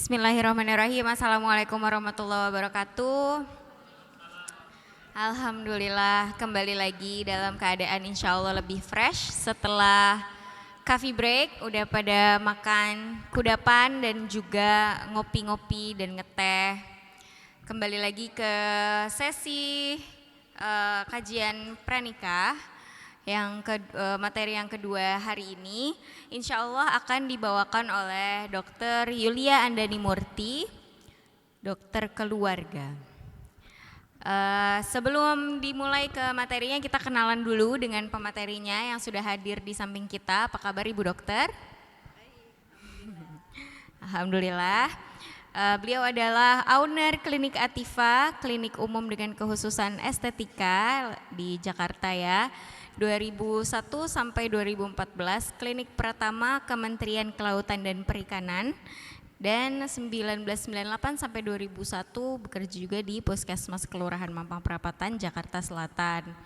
Bismillahirrahmanirrahim. Assalamualaikum warahmatullahi wabarakatuh. Alhamdulillah kembali lagi dalam keadaan insya Allah lebih fresh setelah coffee break. Udah pada makan kudapan dan juga ngopi-ngopi dan ngeteh. Kembali lagi ke sesi kajian pranikah materi yang kedua hari ini insya Allah akan dibawakan oleh Dr. Yulia Andani Murti, dokter keluarga. Sebelum dimulai ke materinya kita kenalan dulu dengan pematerinya yang sudah hadir di samping kita. Apa kabar Ibu Dokter? Alhamdulillah. Beliau adalah owner Klinik Atifa, klinik umum dengan kekhususan estetika di Jakarta ya. 2001 sampai 2014 klinik pertama Kementerian Kelautan dan Perikanan, dan 1998 sampai 2001 bekerja juga di Puskesmas Kelurahan Mampang Perapatan, Jakarta Selatan.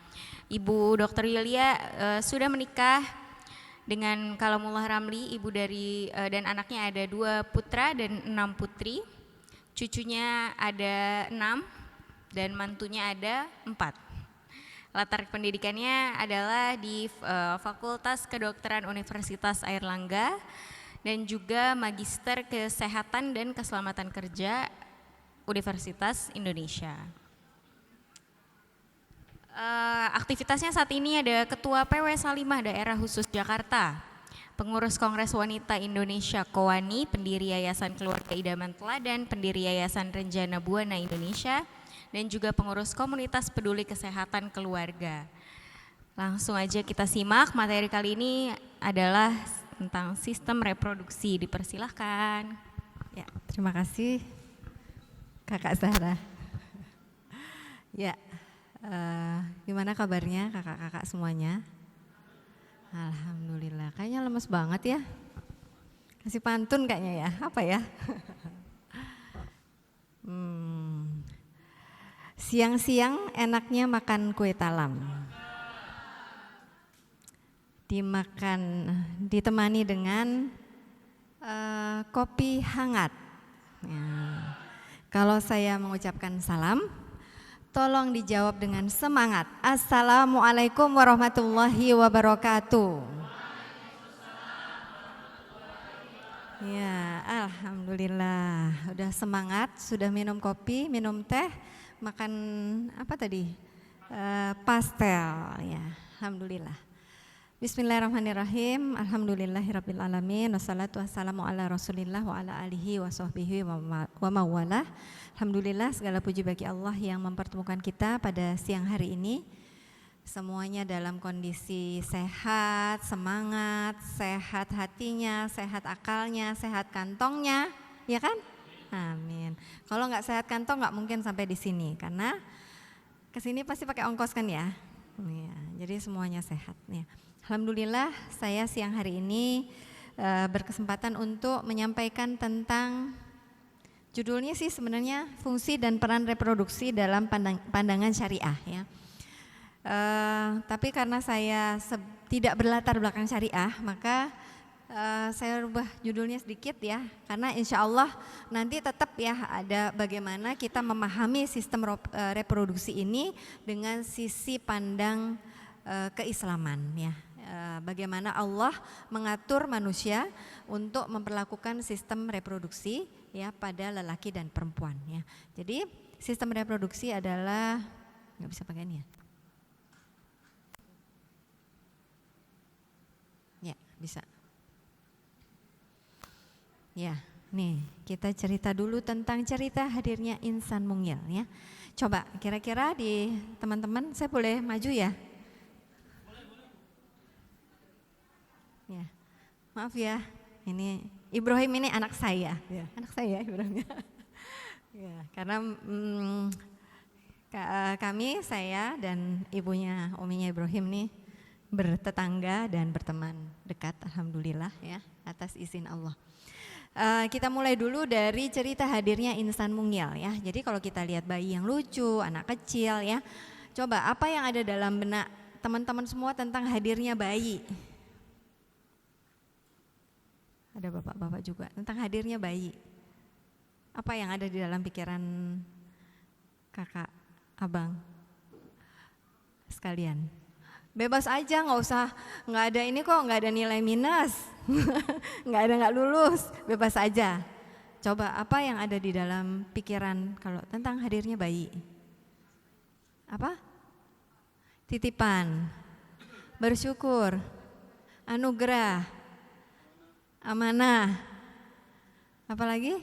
Ibu Dr. Yulia sudah menikah dengan Kalamullah Ramli, ibu dari dan anaknya ada 2 putra dan 6 putri. Cucunya ada 6 dan mantunya ada 4. Latar pendidikannya adalah di Fakultas Kedokteran Universitas Airlangga dan juga Magister Kesehatan dan Keselamatan Kerja Universitas Indonesia. Aktivitasnya saat ini ada Ketua PW Salimah Daerah Khusus Jakarta, Pengurus Kongres Wanita Indonesia KOWANI, pendiri Yayasan Keluarga Idaman Teladan, pendiri Yayasan Renjana Buana Indonesia, dan juga pengurus komunitas peduli kesehatan keluarga. Langsung aja kita simak materi kali ini adalah tentang sistem reproduksi. Dipersilahkan. Ya, terima kasih Kakak Zahra. Ya, gimana kabarnya kakak-kakak semuanya? Alhamdulillah, kayaknya lemes banget ya. Kasih pantun kayaknya ya, apa ya? Siang-siang enaknya makan kue talam, ditemani dengan kopi hangat. Ya. Kalau saya mengucapkan salam, tolong dijawab dengan semangat. Assalamualaikum warahmatullahi wabarakatuh. Ya, alhamdulillah. Udah semangat, sudah minum kopi, minum teh, makan apa tadi? Pastel ya. Alhamdulillah. Bismillahirrahmanirrahim. Alhamdulillahirabbil alamin. Wassalatu wassalamu ala Rasulillah wa ala alihi wa sahbihi wa mawalah. Alhamdulillah, segala puji bagi Allah yang mempertemukan kita pada siang hari ini. Semuanya dalam kondisi sehat, semangat, sehat hatinya, sehat akalnya, sehat kantongnya, ya kan? Amin. Kalau nggak sehat kantong nggak mungkin sampai di sini, karena kesini pasti pakai ongkos kan ya. Ya, jadi semuanya sehat. Ya. Alhamdulillah, saya siang hari ini berkesempatan untuk menyampaikan tentang judulnya sih sebenarnya fungsi dan peran reproduksi dalam pandangan syariah ya. Tapi karena saya tidak berlatar belakang syariah, maka saya rubah judulnya sedikit ya, karena insya Allah nanti tetap ya ada bagaimana kita memahami sistem reproduksi ini dengan sisi pandang keislaman ya. Bagaimana Allah mengatur manusia untuk memperlakukan sistem reproduksi ya pada lelaki dan perempuan ya. Jadi sistem reproduksi adalah, nggak bisa pakai ini ya. Ya, bisa. Ya, nih kita cerita dulu tentang cerita hadirnya insan mungil ya. Coba kira-kira di teman-teman, saya boleh maju ya? Ya, maaf ya, ini Ibrahim ini anak saya, ya. Anak saya Ibrahim. Ya, karena kami, saya dan ibunya, uminya Ibrahim nih bertetangga dan berteman dekat, alhamdulillah ya, atas izin Allah. Kita mulai dulu dari cerita hadirnya insan mungil ya. Jadi kalau kita lihat bayi yang lucu, anak kecil ya, coba apa yang ada dalam benak teman-teman semua tentang hadirnya bayi? Ada bapak-bapak juga tentang hadirnya bayi. Apa yang ada di dalam pikiran kakak, abang sekalian? Bebas aja, nggak ada ini kok, nggak ada nilai minus, nggak lulus, bebas aja. Coba apa yang ada di dalam pikiran kalau tentang hadirnya bayi? Apa? Titipan, bersyukur, anugerah, amanah, apalagi?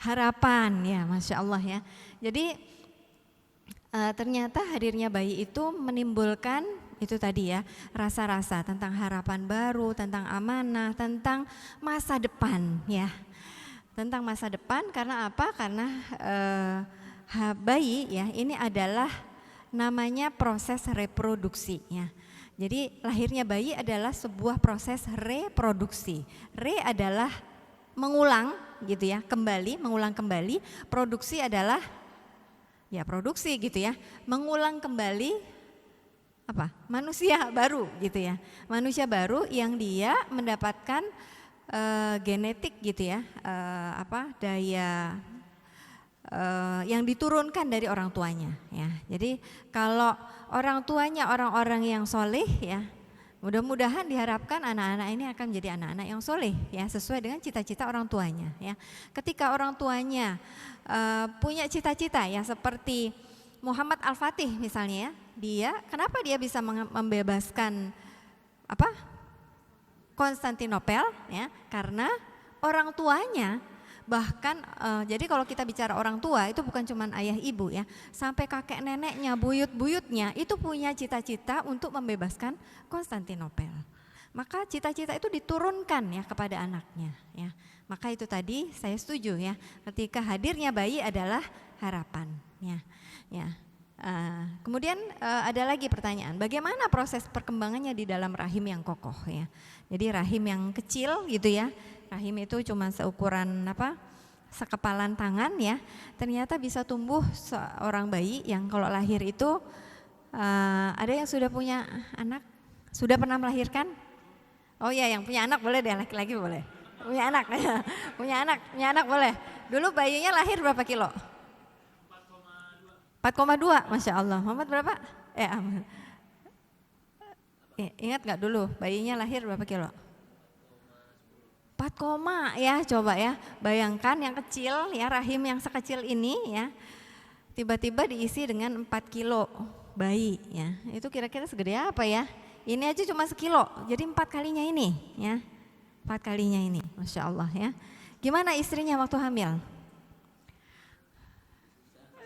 Harapan, ya Masya Allah ya. Jadi ternyata hadirnya bayi itu menimbulkan itu tadi ya, rasa-rasa tentang harapan baru, tentang amanah, tentang masa depan ya. Tentang masa depan karena apa? Karena bayi ya ini adalah namanya proses reproduksi ya. Jadi lahirnya bayi adalah sebuah proses reproduksi. Re adalah mengulang gitu ya, mengulang kembali, produksi adalah ya produksi gitu ya, mengulang kembali apa? Manusia baru gitu ya. Manusia baru yang dia mendapatkan genetik gitu ya, daya yang diturunkan dari orang tuanya ya. Jadi kalau orang tuanya orang-orang yang soleh ya, mudah-mudahan diharapkan anak-anak ini akan menjadi anak-anak yang soleh ya, sesuai dengan cita-cita orang tuanya ya. Ketika orang tuanya punya cita-cita ya seperti Muhammad Al-Fatih misalnya ya, kenapa dia bisa membebaskan Konstantinopel ya, karena orang tuanya bahkan jadi kalau kita bicara orang tua itu bukan cuma ayah ibu ya, sampai kakek neneknya, buyut-buyutnya itu punya cita-cita untuk membebaskan Konstantinopel. Maka cita-cita itu diturunkan ya kepada anaknya ya. Maka itu tadi saya setuju ya, ketika hadirnya bayi adalah harapan ya. Kemudian ada lagi pertanyaan, bagaimana proses perkembangannya di dalam rahim yang kokoh ya. Jadi rahim yang kecil gitu ya, rahim itu cuma seukuran sekepalan tangan ya, ternyata bisa tumbuh seorang bayi yang kalau lahir itu ada yang sudah punya anak, sudah pernah melahirkan? Oh iya, yang punya anak boleh deh, laki-laki boleh. Punya anak, punya anak boleh. Dulu bayinya lahir berapa kilo? 4,2, Masya Allah. Muhammad berapa? Ingat gak dulu bayinya lahir berapa kilo? 4, ya coba ya, bayangkan yang kecil ya, rahim yang sekecil ini ya, tiba-tiba diisi dengan 4 kilo bayi ya, itu kira-kira segede apa ya? Ini aja cuma sekilo, jadi 4 kalinya ini ya, 4 kalinya ini, Masya Allah ya. Gimana istrinya waktu hamil?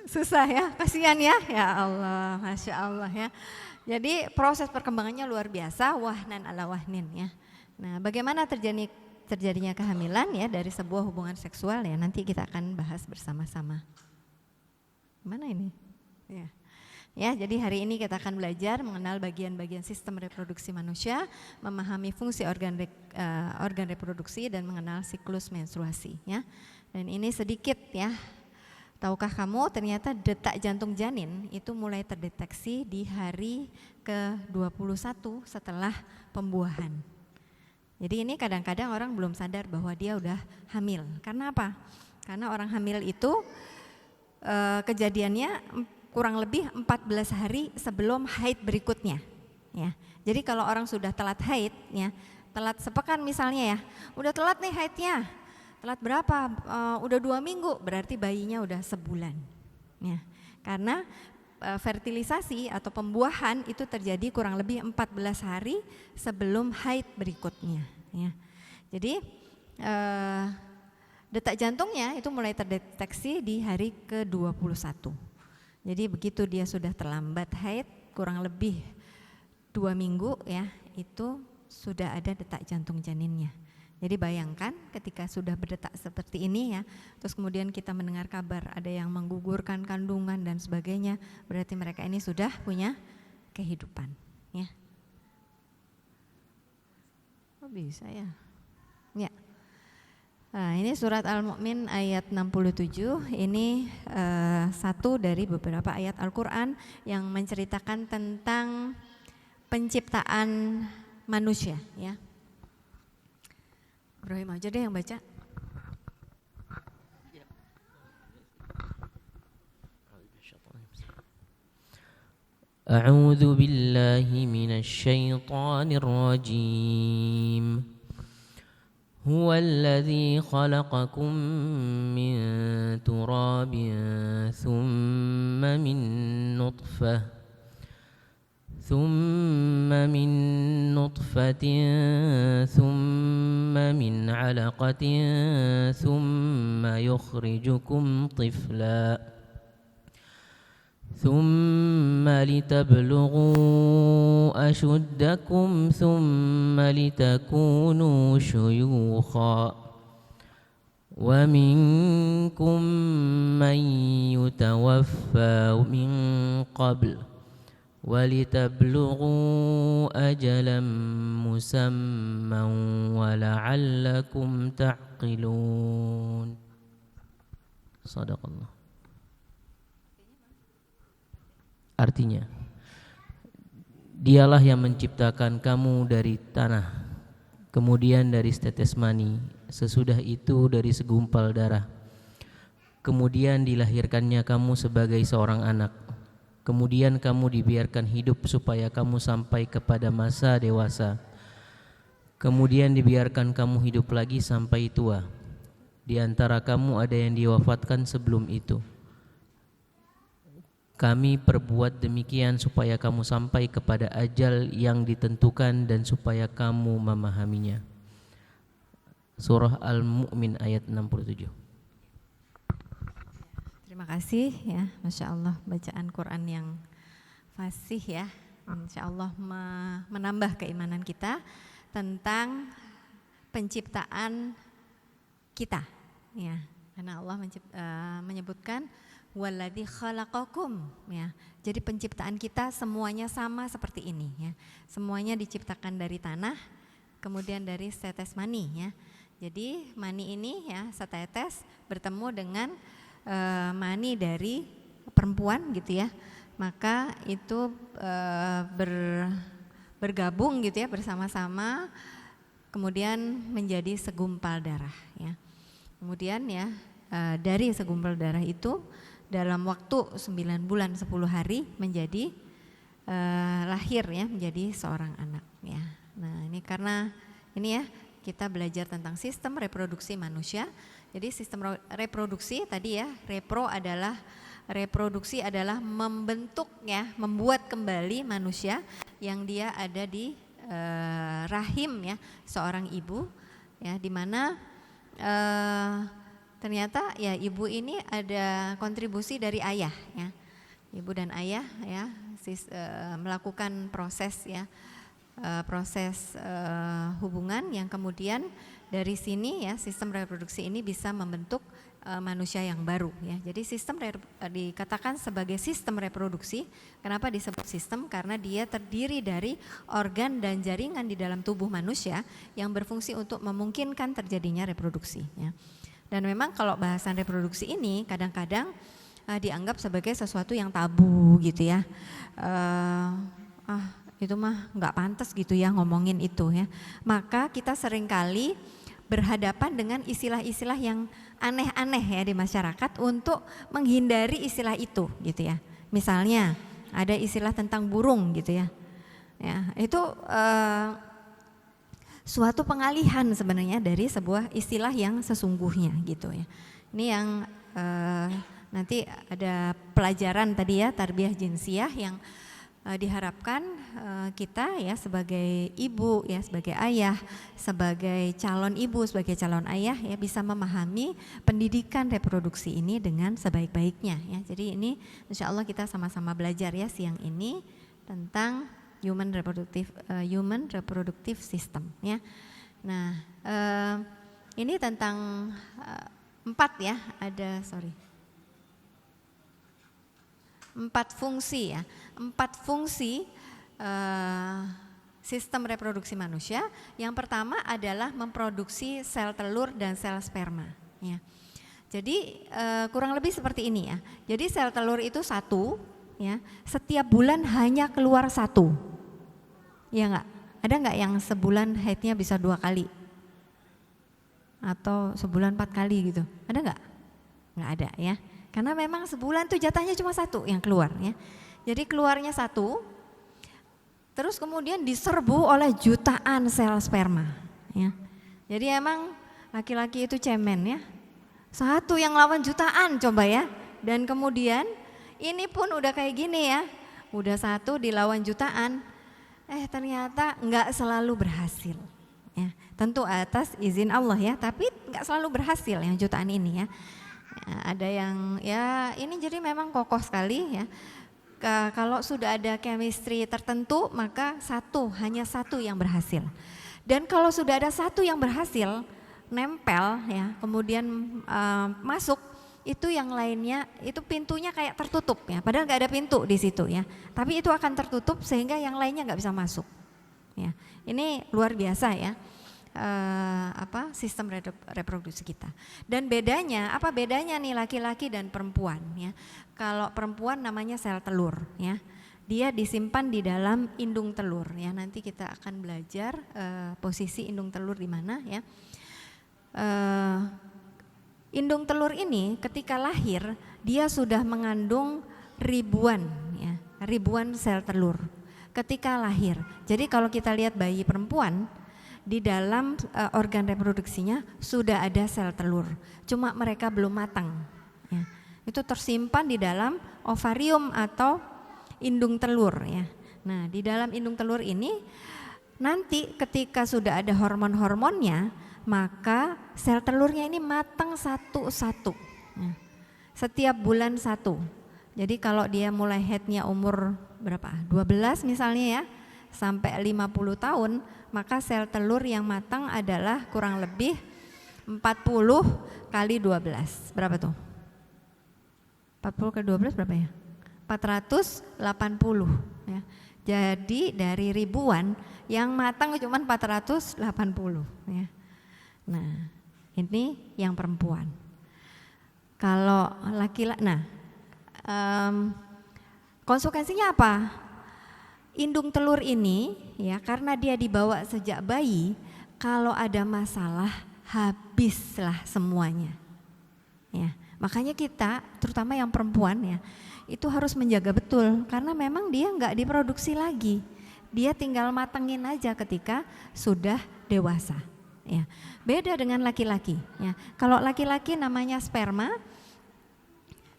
Susah ya, kasihan ya Allah, Masya Allah ya. Jadi proses perkembangannya luar biasa, wahnan ala wahnin ya. Nah, bagaimana terjadinya kehamilan ya dari sebuah hubungan seksual ya, nanti kita akan bahas bersama-sama. Mana ini? Ya, jadi hari ini kita akan belajar mengenal bagian-bagian sistem reproduksi manusia, memahami fungsi organ reproduksi dan mengenal siklus menstruasi ya. Dan ini sedikit ya. Tahukah kamu ternyata detak jantung janin itu mulai terdeteksi di hari ke-21 setelah pembuahan. Jadi ini kadang-kadang orang belum sadar bahwa dia udah hamil. Karena apa? Karena orang hamil itu kejadiannya kurang lebih 14 hari sebelum haid berikutnya. Ya. Jadi kalau orang sudah telat haid, ya, telat sepekan misalnya ya, udah telat nih haidnya. Telat berapa? Udah 2 minggu, berarti bayinya udah sebulan. Ya, karena fertilisasi atau pembuahan itu terjadi kurang lebih 14 hari sebelum haid berikutnya. Ya. Jadi detak jantungnya itu mulai terdeteksi di hari ke-21. Jadi begitu dia sudah terlambat haid kurang lebih 2 minggu ya, itu sudah ada detak jantung janinnya. Jadi bayangkan ketika sudah berdetak seperti ini ya, terus kemudian kita mendengar kabar ada yang menggugurkan kandungan dan sebagainya, berarti mereka ini sudah punya kehidupan ya. Oh bisa ya? Ya. Nah, ini surat Al-Mu'min ayat 67, ini satu dari beberapa ayat Al-Quran yang menceritakan tentang penciptaan manusia ya. Ibrahim aja deh yang baca. أعوذ بالله من الشيطان الرجيم هو الذي خلقكم من تراب ثم من نطفة ثم من علقة ثم يخرجكم طفلا ثم لتبلغوا أشدكم ثم لتكونوا شيوخا ومنكم من يتوفى من قبل ولتبلغوا أجلا مسمى ولعلكم تعقلون صدق الله. Artinya, dialah yang menciptakan kamu dari tanah, kemudian dari setetes mani, sesudah itu dari segumpal darah, kemudian dilahirkannya kamu sebagai seorang anak, kemudian kamu dibiarkan hidup supaya kamu sampai kepada masa dewasa, kemudian dibiarkan kamu hidup lagi sampai tua. Di antara kamu ada yang diwafatkan sebelum itu. Kami perbuat demikian supaya kamu sampai kepada ajal yang ditentukan dan supaya kamu memahaminya. Surah Al-Mu'min ayat 67. Terima kasih ya, Masya Allah, bacaan Quran yang fasih ya. Insya Allah menambah keimanan kita tentang penciptaan kita ya. Karena Allah menyebutkan waladzi khalaqakum ya. Jadi penciptaan kita semuanya sama seperti ini ya. Semuanya diciptakan dari tanah, kemudian dari setetes mani ya. Jadi mani ini ya, setetes bertemu dengan mani dari perempuan gitu ya. Maka itu bergabung gitu ya, bersama-sama kemudian menjadi segumpal darah ya. Kemudian ya dari segumpal darah itu dalam waktu 9 bulan 10 hari menjadi lahir ya, menjadi seorang anak ya. Nah ini karena ini ya kita belajar tentang sistem reproduksi manusia. Jadi sistem reproduksi tadi ya, reproduksi adalah membentuk ya, membuat kembali manusia yang dia ada di rahim ya seorang ibu ya, di mana ternyata ya ibu ini ada kontribusi dari ayah ya. Ibu dan ayah ya melakukan proses ya, hubungan yang kemudian dari sini ya sistem reproduksi ini bisa membentuk manusia yang baru ya. Jadi sistem dikatakan sebagai sistem reproduksi. Kenapa disebut sistem? Karena dia terdiri dari organ dan jaringan di dalam tubuh manusia yang berfungsi untuk memungkinkan terjadinya reproduksi ya. Dan memang kalau bahasan reproduksi ini kadang-kadang dianggap sebagai sesuatu yang tabu gitu ya. Itu mah nggak pantas gitu ya ngomongin itu ya. Maka kita seringkali berhadapan dengan istilah-istilah yang aneh-aneh ya di masyarakat untuk menghindari istilah itu gitu ya. Misalnya ada istilah tentang burung gitu ya. Ya, itu suatu pengalihan sebenarnya dari sebuah istilah yang sesungguhnya gitu ya. Ini yang nanti ada pelajaran tadi ya, tarbiyah jinsiyah yang diharapkan kita ya sebagai ibu ya, sebagai ayah, sebagai calon ibu, sebagai calon ayah ya bisa memahami pendidikan reproduksi ini dengan sebaik-baiknya ya. Jadi ini insya Allah kita sama-sama belajar ya siang ini tentang human reproductive system ya. Nah ini tentang 4 ya, ada 4 fungsi ya, 4 fungsi sistem reproduksi manusia. Yang pertama adalah memproduksi sel telur dan sel sperma ya. Jadi kurang lebih seperti ini ya. Jadi sel telur itu 1 ya, setiap bulan hanya keluar 1. Ya enggak? Ada enggak yang sebulan haidnya bisa 2 kali? Atau sebulan 4 kali gitu? Ada enggak? Enggak ada ya. Karena memang sebulan tuh jatahnya cuma 1 yang keluar ya. Jadi keluarnya satu, terus kemudian diserbu oleh jutaan sel sperma. Ya. Jadi emang laki-laki itu cemen ya. Satu yang lawan jutaan coba ya. Dan kemudian ini pun udah kayak gini ya. Udah satu dilawan jutaan. Ternyata enggak selalu berhasil. Ya, tentu atas izin Allah ya, tapi enggak selalu berhasil yang jutaan ini ya. Ada yang ya ini jadi memang kokoh sekali ya. Kalau sudah ada chemistry tertentu maka hanya satu yang berhasil. Dan kalau sudah ada satu yang berhasil nempel ya, kemudian masuk, itu yang lainnya itu pintunya kayak tertutup ya. Padahal nggak ada pintu di situ ya. Tapi itu akan tertutup sehingga yang lainnya nggak bisa masuk. Ya, ini luar biasa ya. Sistem reproduksi kita. Dan bedanya, apa bedanya nih laki-laki dan perempuan ya? Kalau perempuan namanya sel telur ya. Dia disimpan di dalam indung telur ya. Nanti kita akan belajar posisi indung telur di mana ya. Indung telur ini ketika lahir dia sudah mengandung ribuan sel telur ketika lahir. Jadi kalau kita lihat bayi perempuan di dalam organ reproduksinya sudah ada sel telur, cuma mereka belum matang. Ya. Itu tersimpan di dalam ovarium atau indung telur. Ya. Nah di dalam indung telur ini nanti ketika sudah ada hormon-hormonnya, maka sel telurnya ini matang satu-satu. Ya. Setiap bulan satu. Jadi kalau dia mulai headnya umur berapa? 12 misalnya ya, sampai 50 tahun, maka sel telur yang matang adalah kurang lebih 40 kali 12. Berapa tuh? 40 kali 12 berapa ya? 480 ya. Jadi dari ribuan yang matang cuma 480 ya. Nah, ini yang perempuan. Kalau laki-laki, konsekuensinya apa? Indung telur ini ya karena dia dibawa sejak bayi, kalau ada masalah habislah semuanya. Ya, makanya kita terutama yang perempuan ya itu harus menjaga betul karena memang dia nggak diproduksi lagi. Dia tinggal matengin aja ketika sudah dewasa. Ya, beda dengan laki-laki. Ya, kalau laki-laki namanya sperma.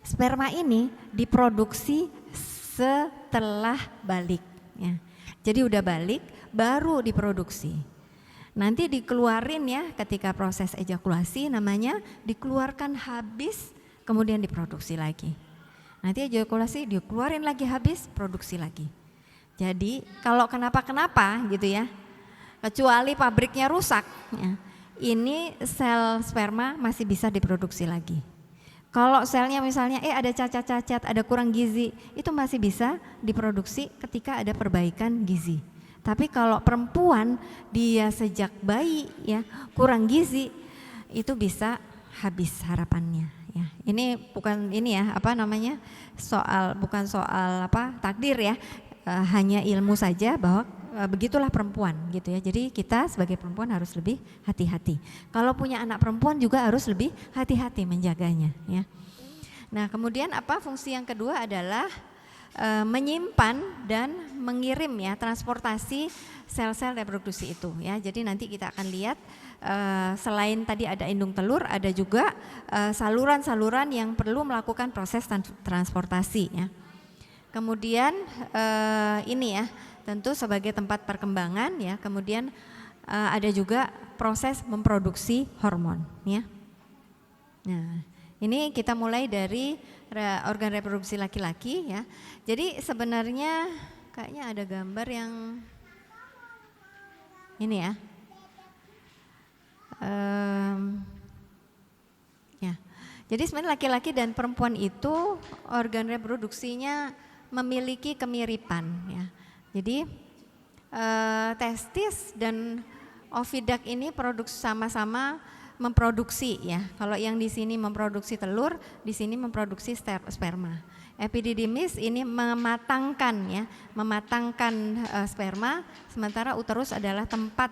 Sperma ini diproduksi setelah balik. Ya. Jadi udah balik baru diproduksi. Nanti dikeluarin ya ketika proses ejakulasi namanya dikeluarkan habis kemudian diproduksi lagi. Nanti ejakulasi dikeluarin lagi habis produksi lagi. Jadi kalau kenapa-kenapa gitu ya, kecuali pabriknya rusak ya, ini sel sperma masih bisa diproduksi lagi. Kalau selnya misalnya ada cacat-cacat, ada kurang gizi, itu masih bisa diproduksi ketika ada perbaikan gizi. Tapi kalau perempuan dia sejak bayi ya kurang gizi, itu bisa habis harapannya ya. Ini bukan ini ya, bukan soal takdir ya. Hanya ilmu saja bahwa begitulah perempuan gitu ya. Jadi kita sebagai perempuan harus lebih hati-hati. Kalau punya anak perempuan juga harus lebih hati-hati menjaganya ya. Nah, kemudian fungsi yang kedua adalah menyimpan dan mengirim ya transportasi sel-sel reproduksi itu ya. Jadi nanti kita akan lihat selain tadi ada indung telur, ada juga saluran-saluran yang perlu melakukan proses transportasi ya. Kemudian ini ya tentu sebagai tempat perkembangan ya, kemudian ada juga proses memproduksi hormon ya. Nah, ini kita mulai dari organ reproduksi laki-laki ya. Jadi sebenarnya kayaknya ada gambar yang ini ya. Ya. Jadi sebenarnya laki-laki dan perempuan itu organ reproduksinya memiliki kemiripan ya. Jadi testis dan oviduct ini sama-sama memproduksi ya. Kalau yang di sini memproduksi telur, di sini memproduksi sperma. Epididymis ini mematangkan sperma, sementara uterus adalah tempat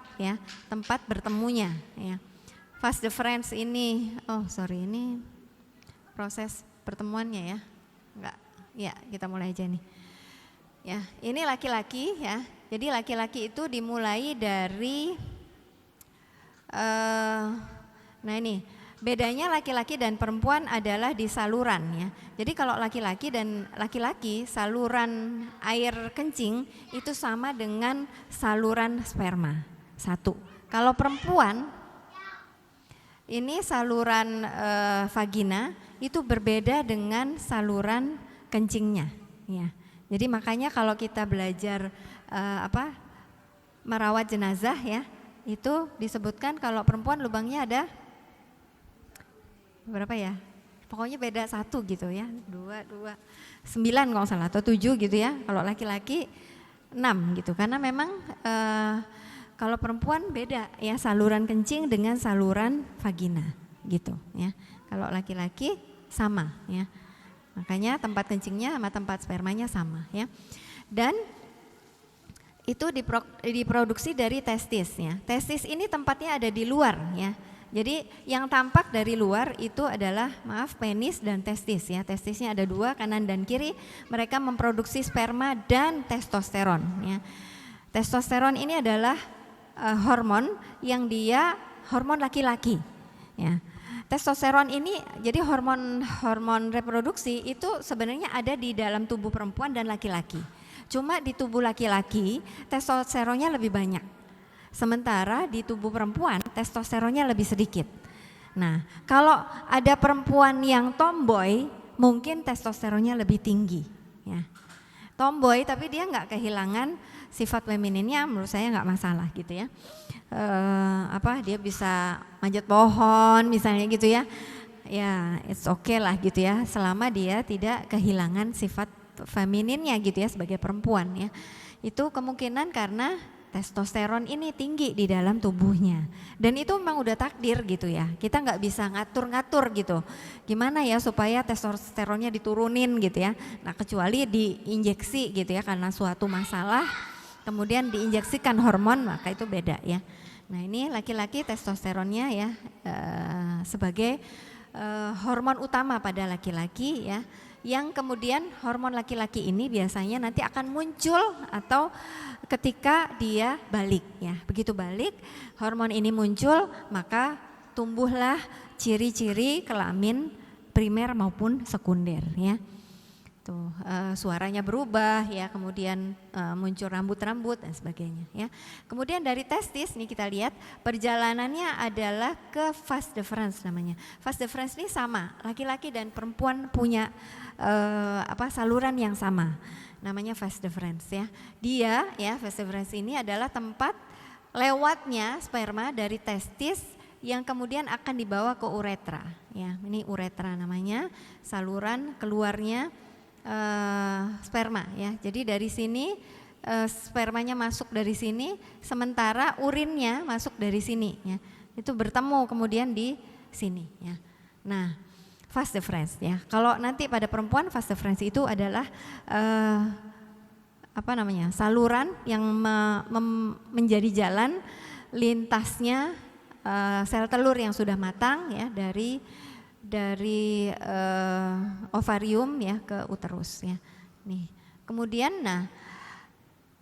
bertemunya ya. Vas deferens ini, ini proses pertemuannya ya. Enggak. Ya, kita mulai aja nih. Ya, ini laki-laki ya. Jadi laki-laki itu dimulai dari nah ini bedanya laki-laki dan perempuan adalah di saluran ya. Jadi kalau laki-laki dan laki-laki saluran air kencing itu sama dengan saluran sperma. Satu. Kalau perempuan ini saluran vagina itu berbeda dengan saluran kencingnya ya. Jadi makanya kalau kita belajar merawat jenazah ya, itu disebutkan kalau perempuan lubangnya ada berapa ya? Pokoknya beda 1 gitu ya, 9 kalau salah atau 7 gitu ya. Kalau laki-laki 6 gitu, karena memang kalau perempuan beda ya saluran kencing dengan saluran vagina gitu ya. Kalau laki-laki sama ya. Makanya tempat kencingnya sama tempat spermanya sama ya. Dan itu diproduksi dari testis ya. Testis ini tempatnya ada di luar ya. Jadi yang tampak dari luar itu adalah penis dan testis ya. Testisnya ada 2 kanan dan kiri. Mereka memproduksi sperma dan testosteron ya. Testosteron ini adalah hormon yang dia hormon laki-laki ya. Testosteron ini jadi hormon reproduksi itu sebenarnya ada di dalam tubuh perempuan dan laki-laki. Cuma di tubuh laki-laki testosteronnya lebih banyak. Sementara di tubuh perempuan testosteronnya lebih sedikit. Nah, kalau ada perempuan yang tomboy, mungkin testosteronnya lebih tinggi ya. Tomboy tapi dia nggak kehilangan sifat femininnya, menurut saya nggak masalah gitu ya. Dia bisa manjat pohon misalnya gitu ya. Ya, it's okay lah gitu ya, selama dia tidak kehilangan sifat femininnya gitu ya sebagai perempuan ya. Itu kemungkinan karena testosteron ini tinggi di dalam tubuhnya. Dan itu memang udah takdir gitu ya. Kita nggak bisa ngatur-ngatur gitu. Gimana ya supaya testosteronnya diturunin gitu ya. Nah, kecuali diinjeksi gitu ya karena suatu masalah kemudian diinjeksikan hormon, maka itu beda ya. Nah, ini laki-laki testosteronnya ya sebagai hormon utama pada laki-laki ya. Yang kemudian hormon laki-laki ini biasanya nanti akan muncul atau ketika dia balik ya. Begitu balik hormon ini muncul, maka tumbuhlah ciri-ciri kelamin primer maupun sekunder ya. Tuh, suaranya berubah ya, kemudian muncul rambut-rambut dan sebagainya ya. Kemudian dari testis nih kita lihat perjalanannya adalah ke vas deferens namanya. Vas deferens ini sama, laki-laki dan perempuan punya saluran yang sama. Namanya vas deferens ya. Dia ya, vas deferens ini adalah tempat lewatnya sperma dari testis yang kemudian akan dibawa ke uretra ya. Ini uretra namanya, saluran keluarnya sperma ya. Jadi dari sini spermanya masuk dari sini, sementara urinnya masuk dari sini ya. Itu bertemu kemudian di sini ya. Nah, vas deferens ya. Kalau nanti pada perempuan vas deferens itu adalah saluran yang menjadi jalan lintasnya sel telur yang sudah matang ya dari ovarium ya ke uterus ya. Nih. Kemudian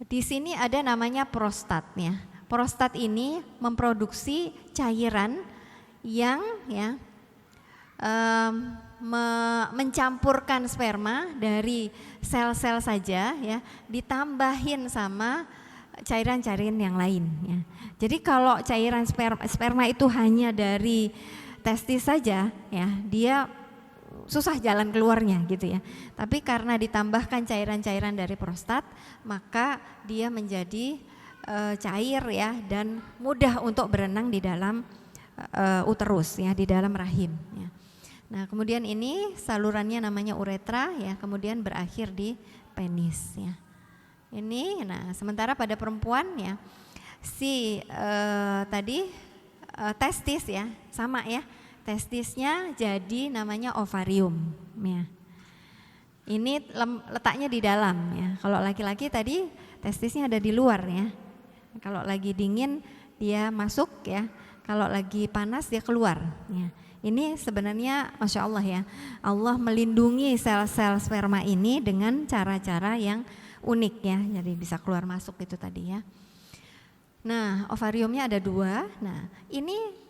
di sini ada namanya prostat ya. Prostat ini memproduksi cairan yang ya mencampurkan sperma dari sel-sel saja ya, ditambahin sama cairan-cairan yang lain ya. Jadi kalau cairan sperma itu hanya dari testis saja ya, dia susah jalan keluarnya gitu ya. Tapi karena ditambahkan cairan-cairan dari prostat, maka dia menjadi cair ya dan mudah untuk berenang di dalam uterus ya, di dalam rahim ya. Nah, kemudian ini salurannya namanya uretra ya, kemudian berakhir di penis ya. Ini sementara pada perempuan ya testis ya, sama ya. Testisnya jadi namanya ovarium ya. Ini letaknya di dalam ya. Kalau laki-laki tadi testisnya ada di luar ya. Kalau lagi dingin dia masuk ya. Kalau lagi panas dia keluar ya. Ini sebenarnya Masya Allah ya. Allah melindungi sel-sel sperma ini dengan cara-cara yang unik ya, jadi bisa keluar masuk itu tadi ya. Nah, ovariumnya ada 2. Nah, ini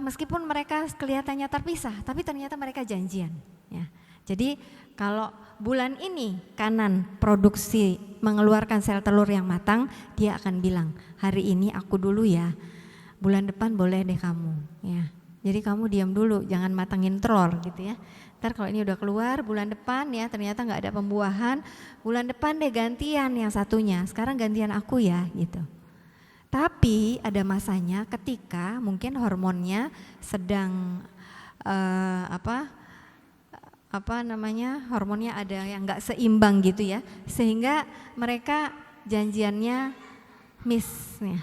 meskipun mereka kelihatannya terpisah, tapi ternyata mereka janjian ya. Jadi kalau bulan ini kanan produksi mengeluarkan sel telur yang matang, dia akan bilang, hari ini aku dulu ya, bulan depan boleh deh kamu ya. Jadi kamu diam dulu, jangan matangin telur gitu ya. Ntar kalau ini udah keluar bulan depan ya, ternyata nggak ada pembuahan, bulan depan deh gantian yang satunya, sekarang gantian aku ya gitu. Tapi ada masanya ketika mungkin hormonnya sedang hormonnya ada yang nggak seimbang gitu ya, sehingga mereka janjiannya miss ya.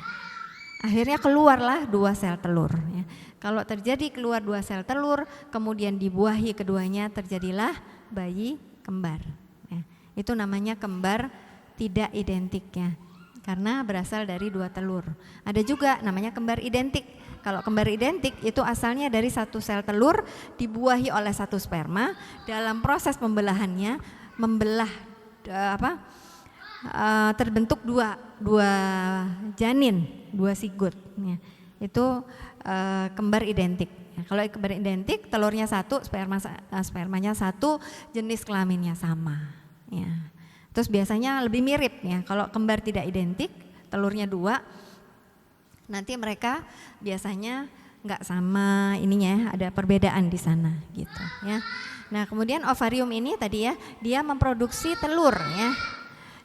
Akhirnya keluarlah 2 sel telur ya. Kalau terjadi keluar 2 sel telur, kemudian dibuahi keduanya, terjadilah bayi kembar ya. Itu namanya kembar tidak identik ya, karena berasal dari 2 telur. Ada juga namanya kembar identik. Kalau kembar identik itu asalnya dari 1 sel telur dibuahi oleh 1 sperma, dalam proses pembelahannya membelah terbentuk dua janin, 2 sigut ya. Itu kembar identik. Ya, kalau kembar identik telurnya 1, spermanya 1, jenis kelaminnya sama ya. Terus biasanya lebih mirip ya. Kalau kembar tidak identik, telurnya 2, nanti mereka biasanya nggak sama ininya, ada perbedaan di sana gitu ya. Nah, kemudian ovarium ini tadi ya, dia memproduksi telur ya,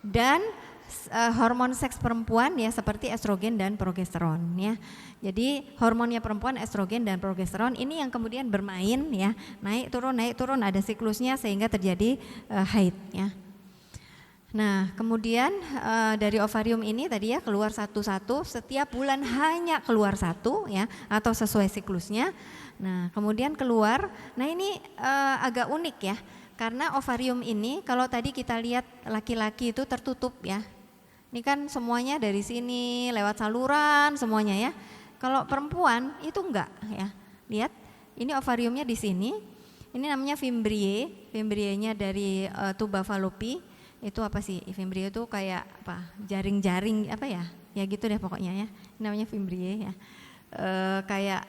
dan hormon seks perempuan ya seperti estrogen dan progesteron ya. Jadi hormonnya perempuan estrogen dan progesteron ini yang kemudian bermain ya, naik turun ada siklusnya sehingga terjadi haid ya. Nah, kemudian dari ovarium ini tadi ya keluar satu-satu, setiap bulan hanya keluar 1 ya, atau sesuai siklusnya. Nah, kemudian keluar, nah ini agak unik ya, karena ovarium ini kalau tadi kita lihat laki-laki itu tertutup ya, ini kan semuanya dari sini lewat saluran semuanya ya. Kalau perempuan itu enggak ya, lihat ini ovariumnya di sini, ini namanya fimbriae-nya dari tuba fallopi. Itu apa sih, fimbriae itu kayak apa, jaring-jaring apa ya, ya gitu deh pokoknya ya, ini namanya fimbriae ya, kayak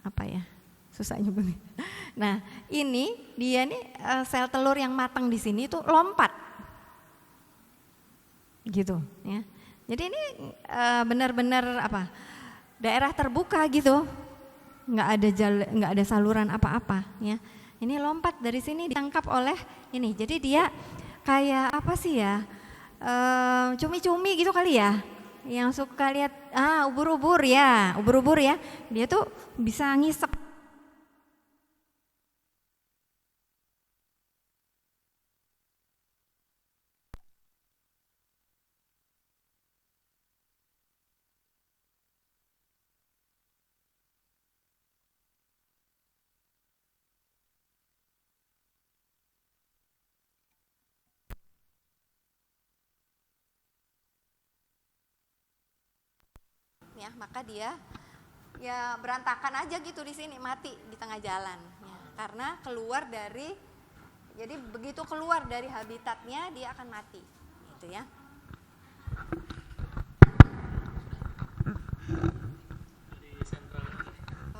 apa ya, susah nyebutnya. Nah ini dia nih sel telur yang matang di sini itu lompat gitu ya. Jadi ini benar-benar apa, daerah terbuka gitu, nggak ada saluran apa-apa ya. Ini lompat dari sini ditangkap oleh ini, jadi dia kayak apa sih ya, cumi-cumi gitu kali ya, yang suka lihat ubur-ubur ya, dia tuh bisa ngisep. Ya, maka dia ya berantakan aja gitu di sini, mati di tengah jalan ya, karena keluar dari, jadi begitu keluar dari habitatnya dia akan mati gitu ya.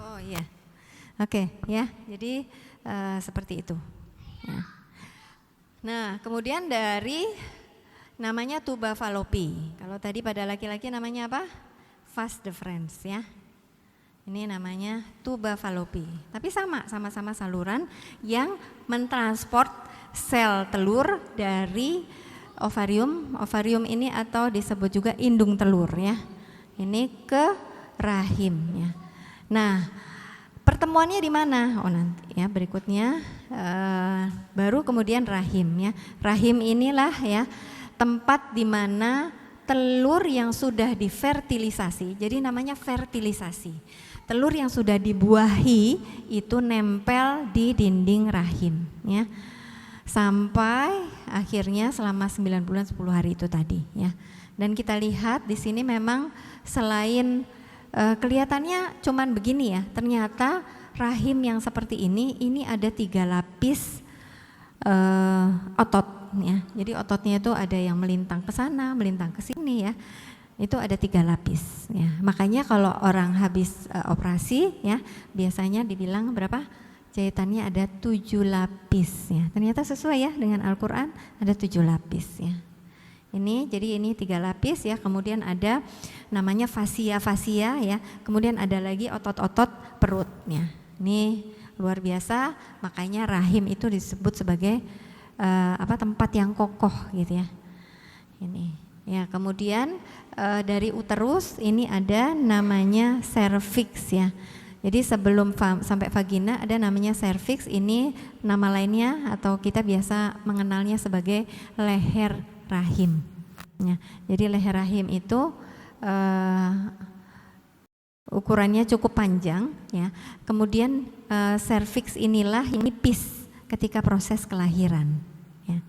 Oh iya, oke ya, jadi seperti itu ya. Nah kemudian dari namanya tuba fallopi, kalau tadi pada laki-laki namanya apa? Vas deferens ya. Ini namanya tuba fallopi. Tapi sama-sama saluran yang mentransport sel telur dari ovarium. Ovarium ini atau disebut juga indung telur ya. Ini ke rahim ya. Nah, pertemuannya di mana? Oh nanti ya berikutnya baru kemudian rahim ya. Rahim inilah ya tempat di mana telur yang sudah difertilisasi, jadi namanya fertilisasi. Telur yang sudah dibuahi itu nempel di dinding rahim ya. Sampai akhirnya selama 9 bulan 10 hari itu tadi ya. Dan kita lihat di sini memang selain kelihatannya cuman begini ya, ternyata rahim yang seperti ini ada 3 lapis otot ya. Jadi ototnya itu ada yang melintang ke sana, melintang ke sini ya. Itu ada 3 lapis ya. Makanya kalau orang habis operasi ya, biasanya dibilang berapa? Jahitannya ada 7 lapis ya. Ternyata sesuai ya dengan Al-Qur'an, ada 7 lapis ya. Jadi ini 3 lapis ya, kemudian ada namanya fasia ya, kemudian ada lagi otot-otot perutnya. Ini luar biasa, makanya rahim itu disebut sebagai tempat yang kokoh gitu ya. Ini ya, kemudian dari uterus ini ada namanya serviks ya. Jadi sebelum sampai vagina ada namanya serviks, ini nama lainnya atau kita biasa mengenalnya sebagai leher rahim. Ya, jadi leher rahim itu ukurannya cukup panjang ya. Kemudian serviks inilah yang nipis ketika proses kelahiran ya.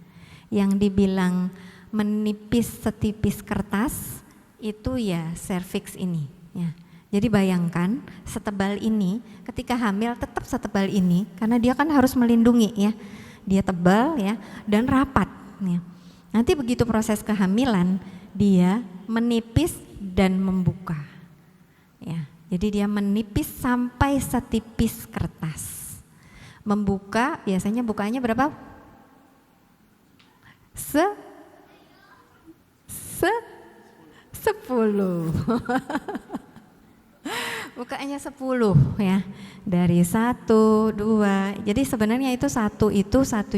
Yang dibilang menipis setipis kertas itu ya serviks ini ya. Jadi bayangkan setebal ini ketika hamil tetap setebal ini karena dia kan harus melindungi ya. Dia tebal ya dan rapat ya. Nanti begitu proses kehamilan dia menipis dan membuka. Ya, jadi dia menipis sampai setipis kertas. Membuka biasanya bukanya berapa? 10. Bukanya 10 ya. Dari 1, 2. Jadi sebenarnya itu 1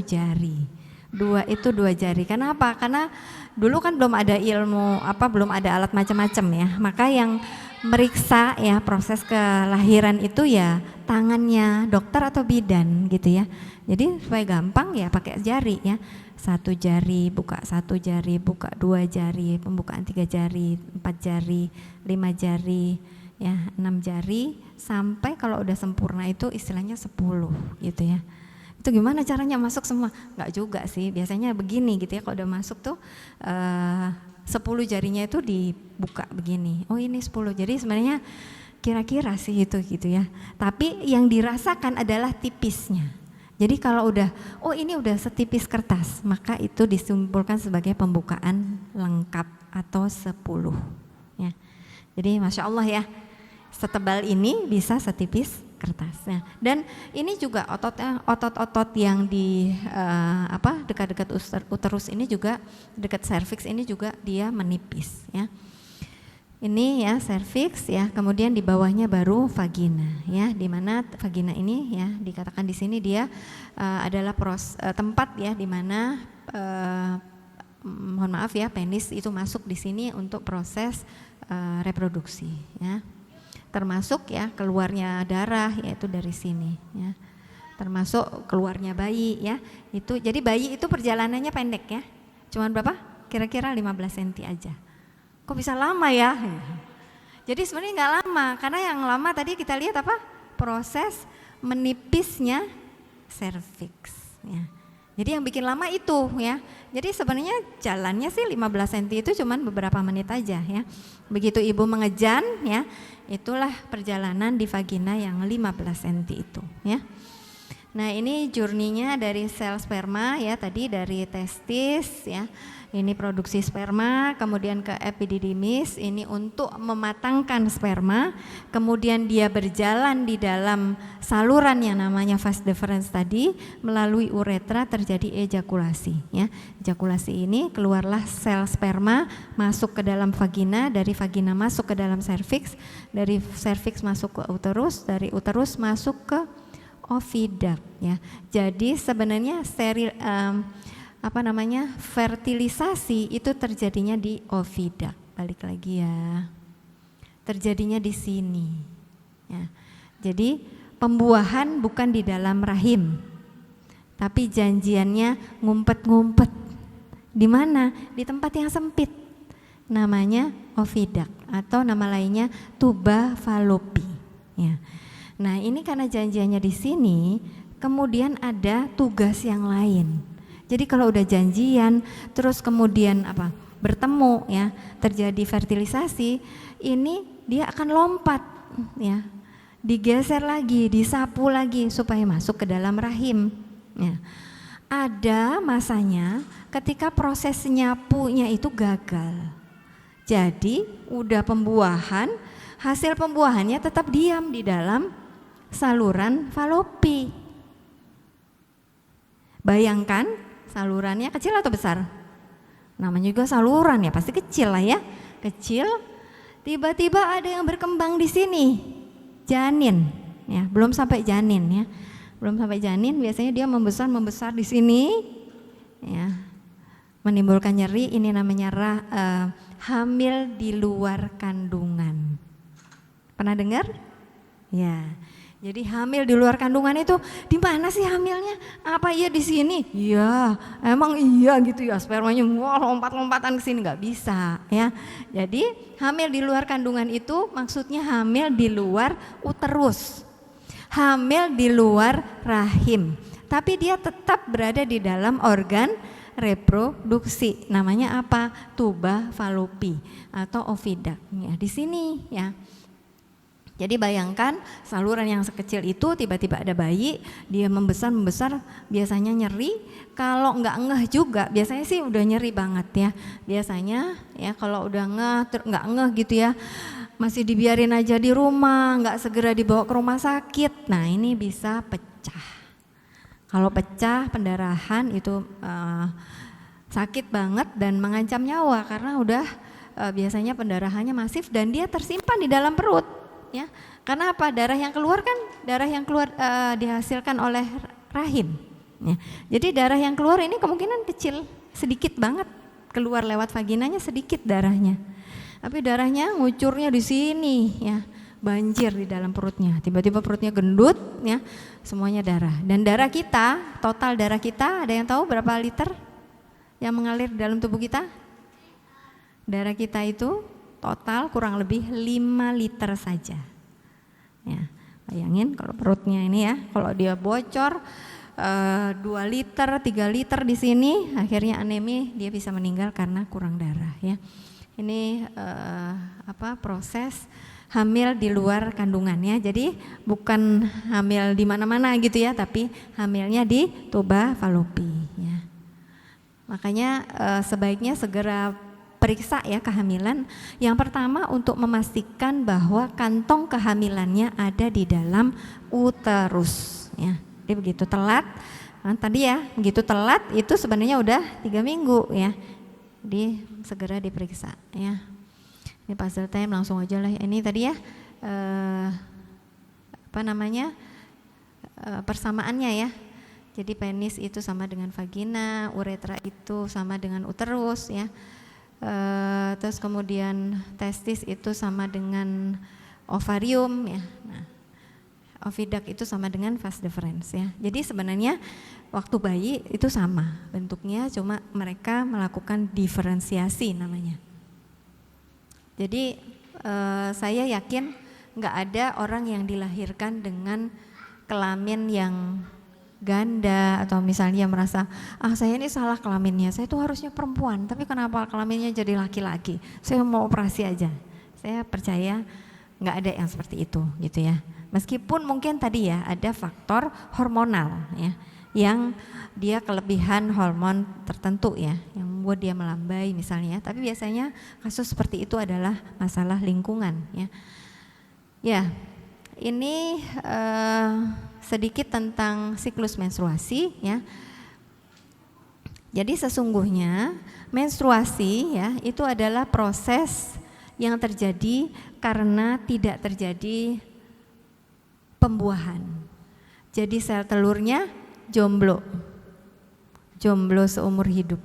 jari. 2 itu 2 jari. Kenapa? Karena dulu kan belum ada ilmu belum ada alat macam-macam ya. Maka yang meriksa ya proses kelahiran itu ya tangannya dokter atau bidan gitu ya. Jadi supaya gampang ya pakai jari ya. 1 jari buka, 1 jari buka, 2 jari, pembukaan 3 jari, 4 jari, 5 jari, ya 6 jari sampai kalau udah sempurna itu istilahnya 10 gitu ya. Itu gimana caranya masuk semua? Enggak juga sih, biasanya begini gitu ya, kalau udah masuk tuh 10 jarinya itu dibuka begini, oh ini 10, jadi sebenarnya kira-kira sih itu gitu ya. Tapi yang dirasakan adalah tipisnya. Jadi kalau udah, oh ini udah setipis kertas, maka itu disimpulkan sebagai pembukaan lengkap atau 10 ya. Jadi Masya Allah ya, setebal ini bisa setipis kertasnya. Dan ini juga otot-otot yang di dekat-dekat uterus ini juga, dekat serviks ini juga dia menipis ya. Ini ya serviks ya, kemudian di bawahnya baru vagina ya, di mana vagina ini ya dikatakan di sini dia adalah tempat ya di mana mohon maaf ya penis itu masuk di sini untuk proses reproduksi ya. Termasuk ya keluarnya darah yaitu dari sini ya. Termasuk keluarnya bayi ya. Itu jadi bayi itu perjalanannya pendek ya. Cuman berapa? Kira-kira 15 cm aja. Kok bisa lama ya? Jadi sebenarnya nggak lama, karena yang lama tadi kita lihat apa? Proses menipisnya serviks ya. Jadi yang bikin lama itu ya. Jadi sebenarnya jalannya sih 15 cm itu cuman beberapa menit aja ya. Begitu ibu mengejan ya, itulah perjalanan di vagina yang 15 cm itu ya. Nah ini journey-nya dari sel sperma ya, tadi dari testis ya. Ini produksi sperma, kemudian ke epididymis, ini untuk mematangkan sperma, kemudian dia berjalan di dalam saluran yang namanya vas deferens tadi, melalui uretra terjadi ejakulasi ya. Ejakulasi ini keluarlah sel sperma masuk ke dalam vagina, dari vagina masuk ke dalam serviks, dari serviks masuk ke uterus, dari uterus masuk ke oviduct ya. Jadi sebenarnya fertilisasi itu terjadinya di oviduct. Balik lagi ya, terjadinya di sini ya. Jadi pembuahan bukan di dalam rahim, tapi janjiannya ngumpet-ngumpet. Di mana? Di tempat yang sempit, namanya oviduct atau nama lainnya tuba fallopi ya. Nah ini karena janjiannya di sini, kemudian ada tugas yang lain. Jadi kalau udah janjian, terus kemudian bertemu ya, terjadi fertilisasi, ini dia akan lompat ya, digeser lagi, disapu lagi supaya masuk ke dalam rahim ya. ada masanya ketika proses nyapunya itu gagal. Jadi udah pembuahan, hasil pembuahannya tetap diam di dalam saluran falopi. Bayangkan salurannya kecil atau besar? Namanya juga saluran ya, pasti kecil lah ya. Kecil, tiba-tiba ada yang berkembang di sini. Janin, ya, belum sampai janin ya. Belum sampai janin, biasanya dia membesar di sini. Ya. Menimbulkan nyeri, ini namanya hamil di luar kandungan. Pernah dengar? Ya. Jadi hamil di luar kandungan itu di mana sih hamilnya? Apa iya di sini? Iya, emang iya gitu ya. Spermanya wah lompat-lompatan ke sini, nggak bisa ya. Jadi hamil di luar kandungan itu maksudnya hamil di luar uterus, hamil di luar rahim. Tapi dia tetap berada di dalam organ reproduksi. Namanya apa? Tuba falopi atau oviduct. Ya, di sini ya. Jadi bayangkan saluran yang sekecil itu tiba-tiba ada bayi, dia membesar, biasanya nyeri. Kalau nggak ngeh juga, biasanya sih udah nyeri banget ya. Biasanya ya kalau udah nggak ngeh gitu ya, masih dibiarin aja di rumah, nggak segera dibawa ke rumah sakit. Nah ini bisa pecah. Kalau pecah pendarahan itu sakit banget dan mengancam nyawa karena udah biasanya pendarahannya masif dan dia tersimpan di dalam perut. Ya, karena apa? Darah yang keluar dihasilkan oleh rahim. Ya. Jadi darah yang keluar ini kemungkinan kecil, sedikit banget keluar lewat vaginanya sedikit darahnya. Tapi darahnya ngucurnya di sini, ya, banjir di dalam perutnya. Tiba-tiba perutnya gendut, ya, semuanya darah. Dan darah kita, total darah kita, ada yang tahu berapa liter yang mengalir di dalam tubuh kita? Darah kita itu total kurang lebih 5 liter saja. Ya, bayangin kalau perutnya ini ya, kalau dia bocor 2 liter, 3 liter di sini, akhirnya anemi, dia bisa meninggal karena kurang darah ya. Ini proses hamil di luar kandungan ya. Jadi bukan hamil di mana-mana gitu ya, tapi hamilnya di tuba falopi ya. Makanya sebaiknya segera periksa ya kehamilan. Yang pertama untuk memastikan bahwa kantong kehamilannya ada di dalam uterus ya. Jadi begitu telat, tadi ya begitu telat itu sebenarnya udah 3 minggu ya. Jadi segera diperiksa ya. Ini puzzle time langsung aja lah. Ini tadi ya persamaannya ya. Jadi penis itu sama dengan vagina, uretra itu sama dengan uterus ya. Terus kemudian testis itu sama dengan ovarium ya. Nah, oviduct itu sama dengan vas deferens ya. Jadi sebenarnya waktu bayi itu sama bentuknya, cuma mereka melakukan diferensiasi namanya. Jadi saya yakin nggak ada orang yang dilahirkan dengan kelamin yang ganda atau misalnya merasa saya ini salah kelaminnya, saya tuh harusnya perempuan tapi kenapa kelaminnya jadi laki-laki, saya mau operasi aja. Saya percaya nggak ada yang seperti itu gitu ya. Meskipun mungkin tadi ya ada faktor hormonal ya, yang dia kelebihan hormon tertentu ya yang membuat dia melambai misalnya, tapi biasanya kasus seperti itu adalah masalah lingkungan ya. Ya, ini sedikit tentang siklus menstruasi ya. Jadi sesungguhnya menstruasi ya itu adalah proses yang terjadi karena tidak terjadi pembuahan. Jadi sel telurnya jomblo seumur hidup.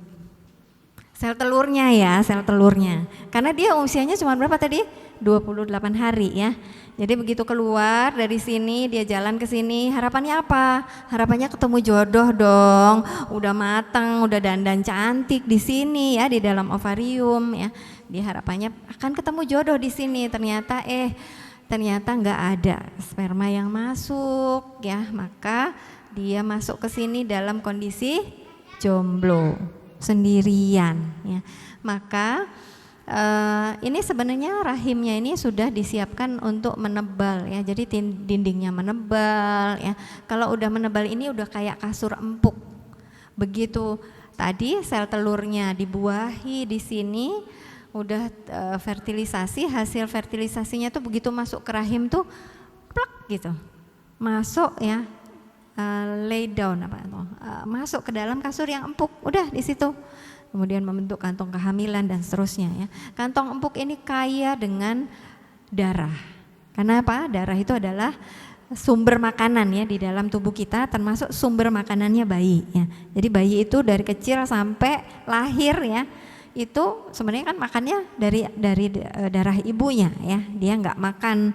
Sel telurnya ya, sel telurnya. Karena dia usianya cuma berapa tadi? 28 hari ya. Jadi begitu keluar dari sini, dia jalan ke sini, harapannya apa? Harapannya ketemu jodoh dong. Udah matang, udah dandan cantik di sini ya, di dalam ovarium ya. Dia harapannya akan ketemu jodoh di sini. Ternyata nggak ada sperma yang masuk ya. Maka dia masuk ke sini dalam kondisi jomblo, sendirian ya. Maka ini sebenarnya rahimnya ini sudah disiapkan untuk menebal ya, jadi dindingnya menebal ya. Kalau udah menebal ini udah kayak kasur empuk Begitu tadi sel telurnya dibuahi di sini, udah fertilisasi, hasil fertilisasinya tuh begitu masuk ke rahim tuh plak gitu, masuk ya, lay down masuk ke dalam kasur yang empuk, udah di situ. Kemudian membentuk kantong kehamilan dan seterusnya ya. Kantong empuk ini kaya dengan darah. Karena apa? Darah itu adalah sumber makanan ya di dalam tubuh kita, termasuk sumber makanannya bayi ya. Jadi bayi itu dari kecil sampai lahir ya, itu sebenarnya kan makannya dari darah ibunya ya. Dia nggak makan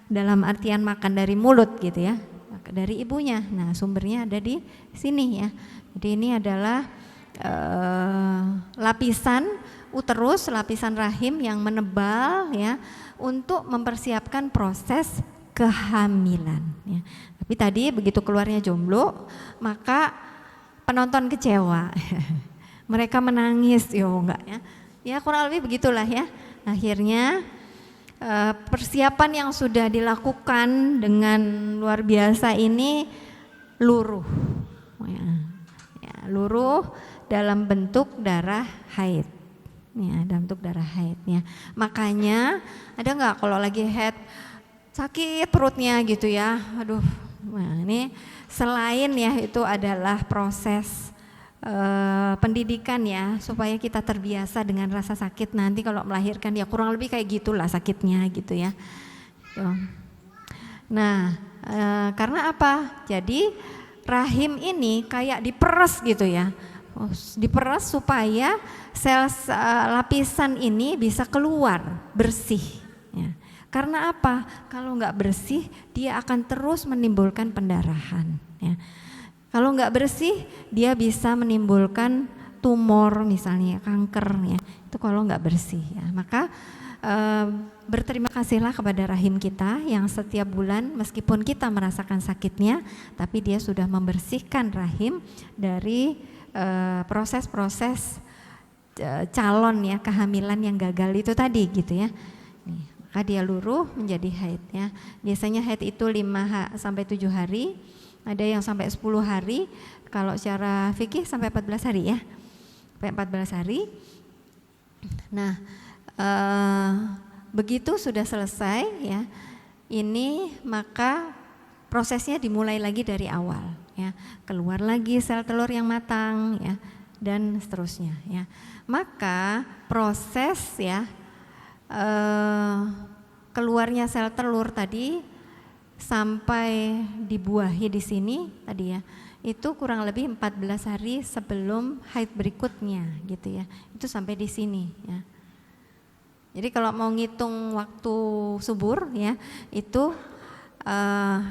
dalam artian makan dari mulut gitu ya, dari ibunya. Nah, sumbernya ada di sini ya. Jadi ini adalah lapisan uterus, lapisan rahim yang menebal ya, untuk mempersiapkan proses kehamilan ya. Tapi tadi begitu keluarnya jomblo, maka penonton kecewa. Mereka menangis, enggak ya. Ya kurang lebih begitulah ya. Akhirnya persiapan yang sudah dilakukan dengan luar biasa ini luruh. Ya, luruh dalam bentuk darah haid. Ya, dalam bentuk darah haid ya. Makanya ada enggak kalau lagi haid sakit perutnya gitu ya. Aduh. Nah, ini selain ya itu adalah proses pendidikan ya, supaya kita terbiasa dengan rasa sakit, nanti kalau melahirkan ya kurang lebih kayak gitulah sakitnya gitu ya. Nah, karena apa? Jadi rahim ini kayak diperes gitu ya, diperes supaya sel lapisan ini bisa keluar bersih ya. Karena apa? Kalau nggak bersih dia akan terus menimbulkan pendarahan ya. Kalau nggak bersih, dia bisa menimbulkan tumor misalnya, kanker ya. Itu kalau nggak bersih ya. Maka berterima kasihlah kepada rahim kita yang setiap bulan meskipun kita merasakan sakitnya, tapi dia sudah membersihkan rahim dari proses-proses calon ya kehamilan yang gagal itu tadi gitu ya. Nih, maka dia luruh menjadi haid ya. Biasanya haid itu 5 sampai 7 hari. Ada yang sampai 10 hari, kalau secara fikih sampai 14 hari ya, sampai 14 hari. Nah, begitu sudah selesai ya, ini maka prosesnya dimulai lagi dari awal ya, keluar lagi sel telur yang matang ya, dan seterusnya ya. Maka proses ya keluarnya sel telur tadi sampai dibuahi di sini tadi ya, itu kurang lebih 14 hari sebelum haid berikutnya gitu ya. Itu sampai di sini ya. Jadi kalau mau ngitung waktu subur ya, itu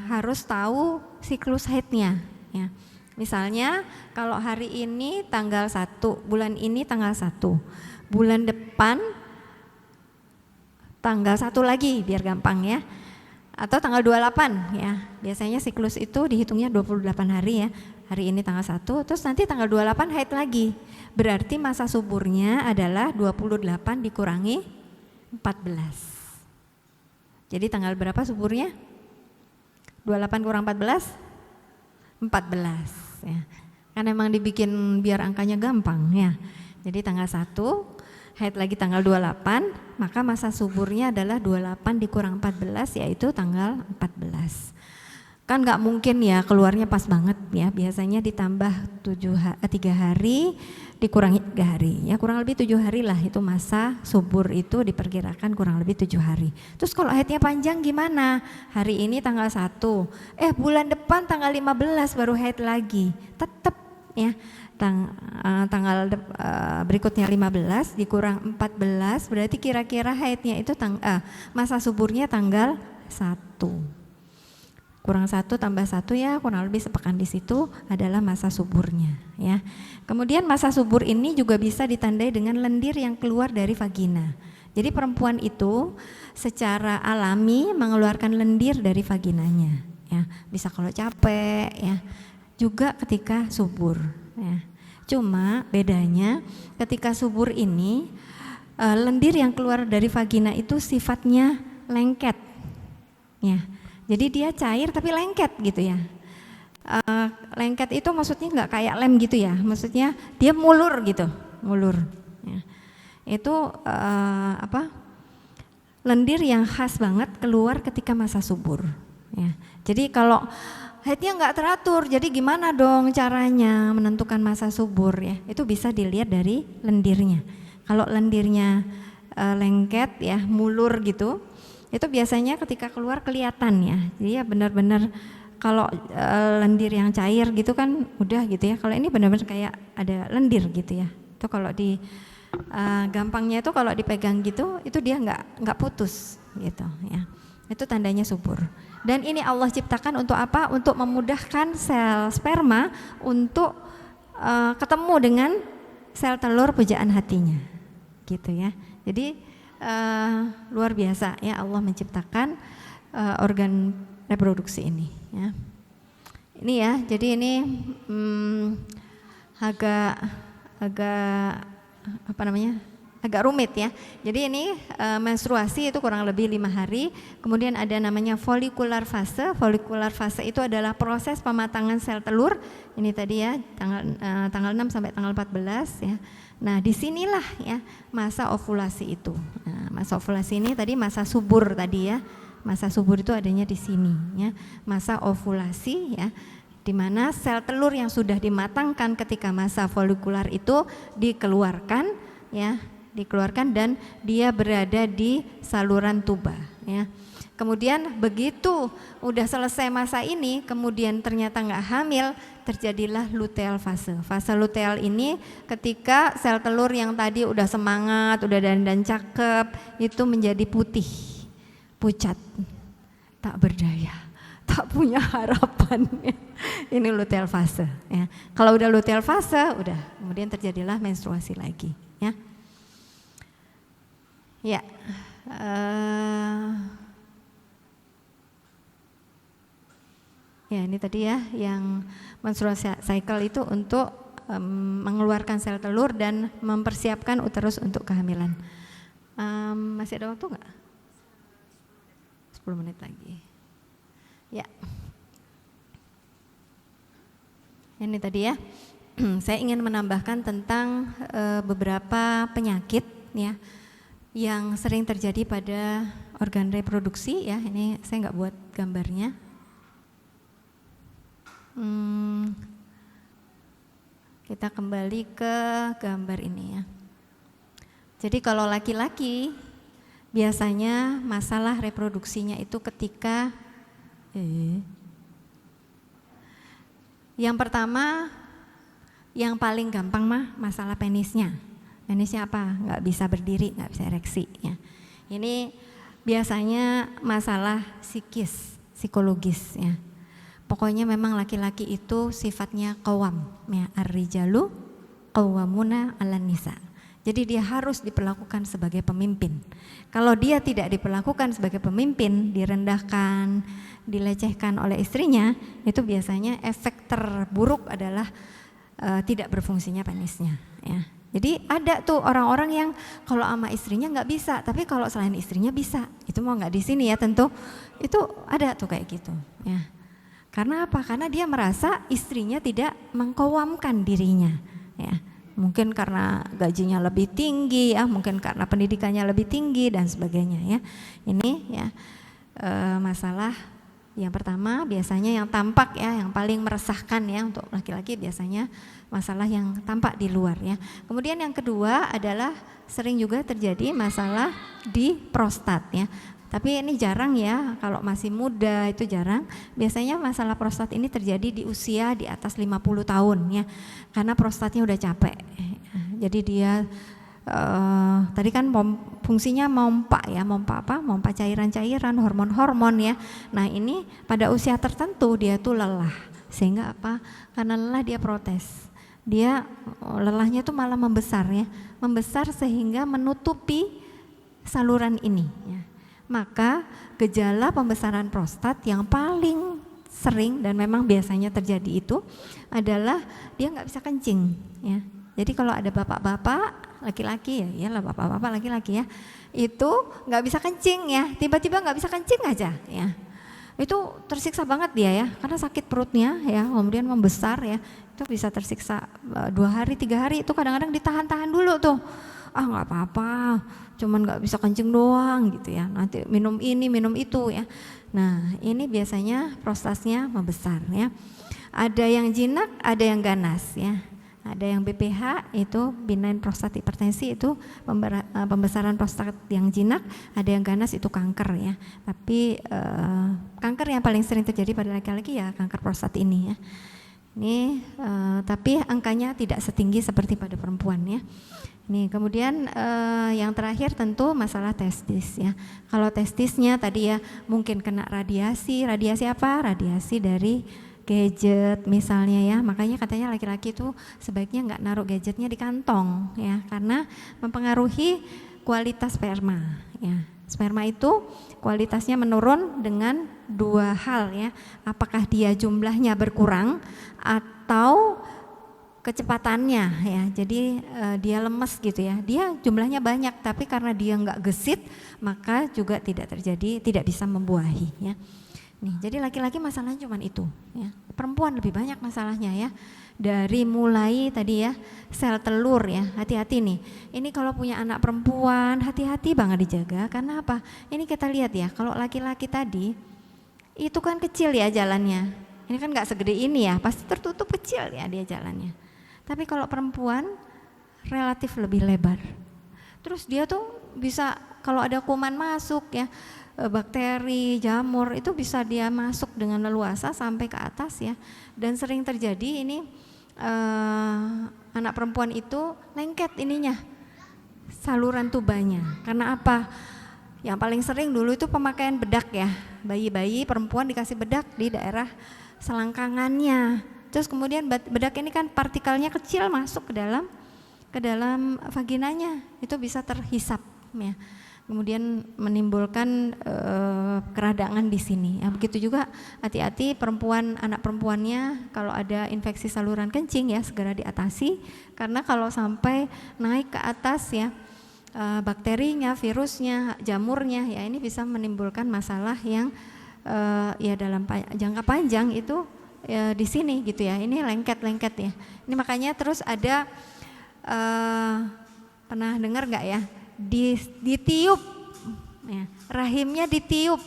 harus tahu siklus haidnya ya. Misalnya kalau hari ini tanggal 1, bulan ini tanggal 1, bulan depan tanggal 1 lagi biar gampang ya. Atau tanggal 28 ya, biasanya siklus itu dihitungnya 28 hari ya. Hari ini tanggal 1, terus nanti tanggal 28 haid lagi. Berarti masa suburnya adalah 28 dikurangi 14. Jadi tanggal berapa suburnya? 28 kurang 14? 14 ya. Kan emang dibikin biar angkanya gampang ya. Jadi tanggal 1 haid lagi tanggal 28, maka masa suburnya adalah 28 dikurang 14 yaitu tanggal 14. Kan nggak mungkin ya keluarnya pas banget ya, biasanya ditambah 3 hari dikurangi 3 hari ya, kurang lebih 7 hari lah itu masa subur, itu diperkirakan kurang lebih 7 hari. Terus kalau haidnya panjang gimana? Hari ini tanggal 1, bulan depan tanggal 15 baru haid lagi, tetap ya. Tanggal berikutnya 15 dikurang 14 berarti kira-kira haidnya itu masa suburnya tanggal 1. Kurang 1 tambah 1 ya kurang lebih sepekan, di situ adalah masa suburnya ya. Kemudian masa subur ini juga bisa ditandai dengan lendir yang keluar dari vagina. Jadi perempuan itu secara alami mengeluarkan lendir dari vaginanya ya. Bisa kalau capek ya, juga ketika subur ya. Cuma bedanya ketika subur ini lendir yang keluar dari vagina itu sifatnya lengket ya. Jadi dia cair tapi lengket gitu ya. Lengket itu maksudnya nggak kayak lem gitu ya, maksudnya dia mulur gitu, mulur. Ya. Itu lendir yang khas banget keluar ketika masa subur. Ya. Jadi kalau haidnya nggak teratur, jadi gimana dong caranya menentukan masa subur ya? Itu bisa dilihat dari lendirnya. Kalau lendirnya lengket ya, mulur gitu, itu biasanya ketika keluar kelihatan ya. Jadi ya benar-benar kalau lendir yang cair gitu kan udah gitu ya. Kalau ini benar-benar kayak ada lendir gitu ya. Itu kalau di gampangnya itu kalau dipegang gitu, itu dia nggak putus gitu ya. Itu tandanya subur. Dan ini Allah ciptakan untuk apa? Untuk memudahkan sel sperma untuk ketemu dengan sel telur pujaan hatinya, gitu ya. Jadi luar biasa ya Allah menciptakan organ reproduksi ini. Ya. Ini ya, jadi ini agak rumit ya. Jadi ini menstruasi itu kurang lebih 5 hari. Kemudian ada namanya folikular fase. Folikular fase itu adalah proses pematangan sel telur. Ini tadi ya tanggal 6 sampai tanggal 14 ya. Nah disinilah ya masa ovulasi itu. Nah, masa ovulasi ini tadi masa subur tadi ya. Masa subur itu adanya di sini ya. Masa ovulasi ya, di mana sel telur yang sudah dimatangkan ketika masa folikular itu dikeluarkan ya, dikeluarkan dan dia berada di saluran tuba ya. Kemudian begitu udah selesai masa ini, kemudian ternyata nggak hamil, terjadilah luteal fase. Fase luteal ini ketika sel telur yang tadi udah semangat, udah dandan cakep, itu menjadi putih, pucat, tak berdaya, tak punya harapan. Ini luteal fase ya. Kalau udah luteal fase, udah kemudian terjadilah menstruasi lagi ya. Ya, ya ini tadi ya yang menstruasi cycle itu untuk mengeluarkan sel telur dan mempersiapkan uterus untuk kehamilan. Masih ada waktu nggak? 10 menit lagi. Ya, ini tadi ya. Saya ingin menambahkan tentang beberapa penyakit ya yang sering terjadi pada organ reproduksi ya. Ini saya nggak buat gambarnya. Kita kembali ke gambar ini ya. Jadi kalau laki-laki biasanya masalah reproduksinya itu ketika yang pertama, yang paling gampang mah masalah penisnya. Penisnya apa? Nggak bisa berdiri, nggak bisa ereksi ya. Ini biasanya masalah psikologis ya. Pokoknya memang laki-laki itu sifatnya qawwam ya, ar-rijalu qawwamuna 'alan nisa. Jadi dia harus diperlakukan sebagai pemimpin. Kalau dia tidak diperlakukan sebagai pemimpin, direndahkan, dilecehkan oleh istrinya, itu biasanya efek terburuk adalah tidak berfungsinya penisnya ya. Jadi ada tuh orang-orang yang kalau sama istrinya nggak bisa, tapi kalau selain istrinya bisa. Itu mau nggak di sini ya tentu. Itu ada tuh kayak gitu ya. Karena apa? Karena dia merasa istrinya tidak mengkawamkan dirinya ya. Mungkin karena gajinya lebih tinggi ya, mungkin karena pendidikannya lebih tinggi dan sebagainya ya. Ini ya masalah yang pertama biasanya yang tampak ya, yang paling meresahkan ya untuk laki-laki biasanya masalah yang tampak di luar ya. Kemudian yang kedua adalah sering juga terjadi masalah di prostat ya. Tapi ini jarang ya, kalau masih muda itu jarang. Biasanya masalah prostat ini terjadi di usia di atas 50 tahun ya. Karena prostatnya udah capek. Jadi dia tadi kan fungsinya mompa ya, mompa apa? Mompa cairan-cairan, hormon-hormon ya. Nah, ini pada usia tertentu dia tuh lelah. Sehingga apa? Karena lelah dia protes. Dia lelahnya tuh malah membesar ya. Membesar sehingga menutupi saluran ini ya. Maka gejala pembesaran prostat yang paling sering dan memang biasanya terjadi itu adalah dia nggak bisa kencing ya. Jadi kalau ada bapak-bapak laki-laki ya, iyalah bapak-bapak laki-laki ya, itu nggak bisa kencing ya, tiba-tiba nggak bisa kencing aja ya. itu tersiksa banget dia ya, karena sakit perutnya ya, kemudian membesar ya, itu bisa tersiksa 2 hari 3 hari, itu kadang-kadang ditahan-tahan dulu tuh, nggak apa-apa, cuman nggak bisa kencing doang gitu ya, nanti minum ini minum itu ya. Nah ini biasanya prostatnya membesar ya. Ada yang jinak, ada yang ganas ya. Ada yang BPH itu benign prostate hipertensi, itu pembesaran prostat yang jinak, ada yang ganas itu kanker ya. Tapi kanker yang paling sering terjadi pada laki-laki ya kanker prostat ini ya. Ini tapi angkanya tidak setinggi seperti pada perempuan ya. Nih kemudian yang terakhir tentu masalah testis ya. Kalau testisnya tadi ya mungkin kena radiasi apa? Radiasi dari gadget misalnya ya, makanya katanya laki-laki itu sebaiknya nggak naruh gadgetnya di kantong ya, karena mempengaruhi kualitas sperma ya. Sperma itu kualitasnya menurun dengan 2 hal ya, apakah dia jumlahnya berkurang atau kecepatannya ya, jadi dia lemes gitu ya, dia jumlahnya banyak tapi karena dia nggak gesit maka juga tidak bisa membuahi ya. Nih, jadi laki-laki masalahnya cuma itu ya. Perempuan lebih banyak masalahnya ya. Dari mulai tadi ya sel telur ya, hati-hati nih. Ini kalau punya anak perempuan hati-hati banget dijaga, karena apa? Ini kita lihat ya, kalau laki-laki tadi itu kan kecil ya jalannya. Ini kan nggak segede ini ya, pasti tertutup kecil ya dia jalannya. Tapi kalau perempuan relatif lebih lebar. Terus dia tuh bisa kalau ada kuman masuk ya, bakteri, jamur itu bisa dia masuk dengan leluasa sampai ke atas ya. Dan sering terjadi ini anak perempuan itu lengket ininya, saluran tubanya. Karena apa? Yang paling sering dulu itu pemakaian bedak ya, bayi-bayi perempuan dikasih bedak di daerah selangkangannya. Terus kemudian bedak ini kan partikelnya kecil masuk ke dalam vaginanya, itu bisa terhisap ya. Kemudian menimbulkan keradangan di sini. Ya, begitu juga hati-hati perempuan, anak perempuannya kalau ada infeksi saluran kencing ya segera diatasi, karena kalau sampai naik ke atas ya bakterinya, virusnya, jamurnya ya ini bisa menimbulkan masalah yang ya dalam jangka panjang itu di sini gitu ya. Ini lengket-lengket ya. Ini makanya terus ada pernah dengar nggak ya? Ditiup ya, rahimnya ditiup.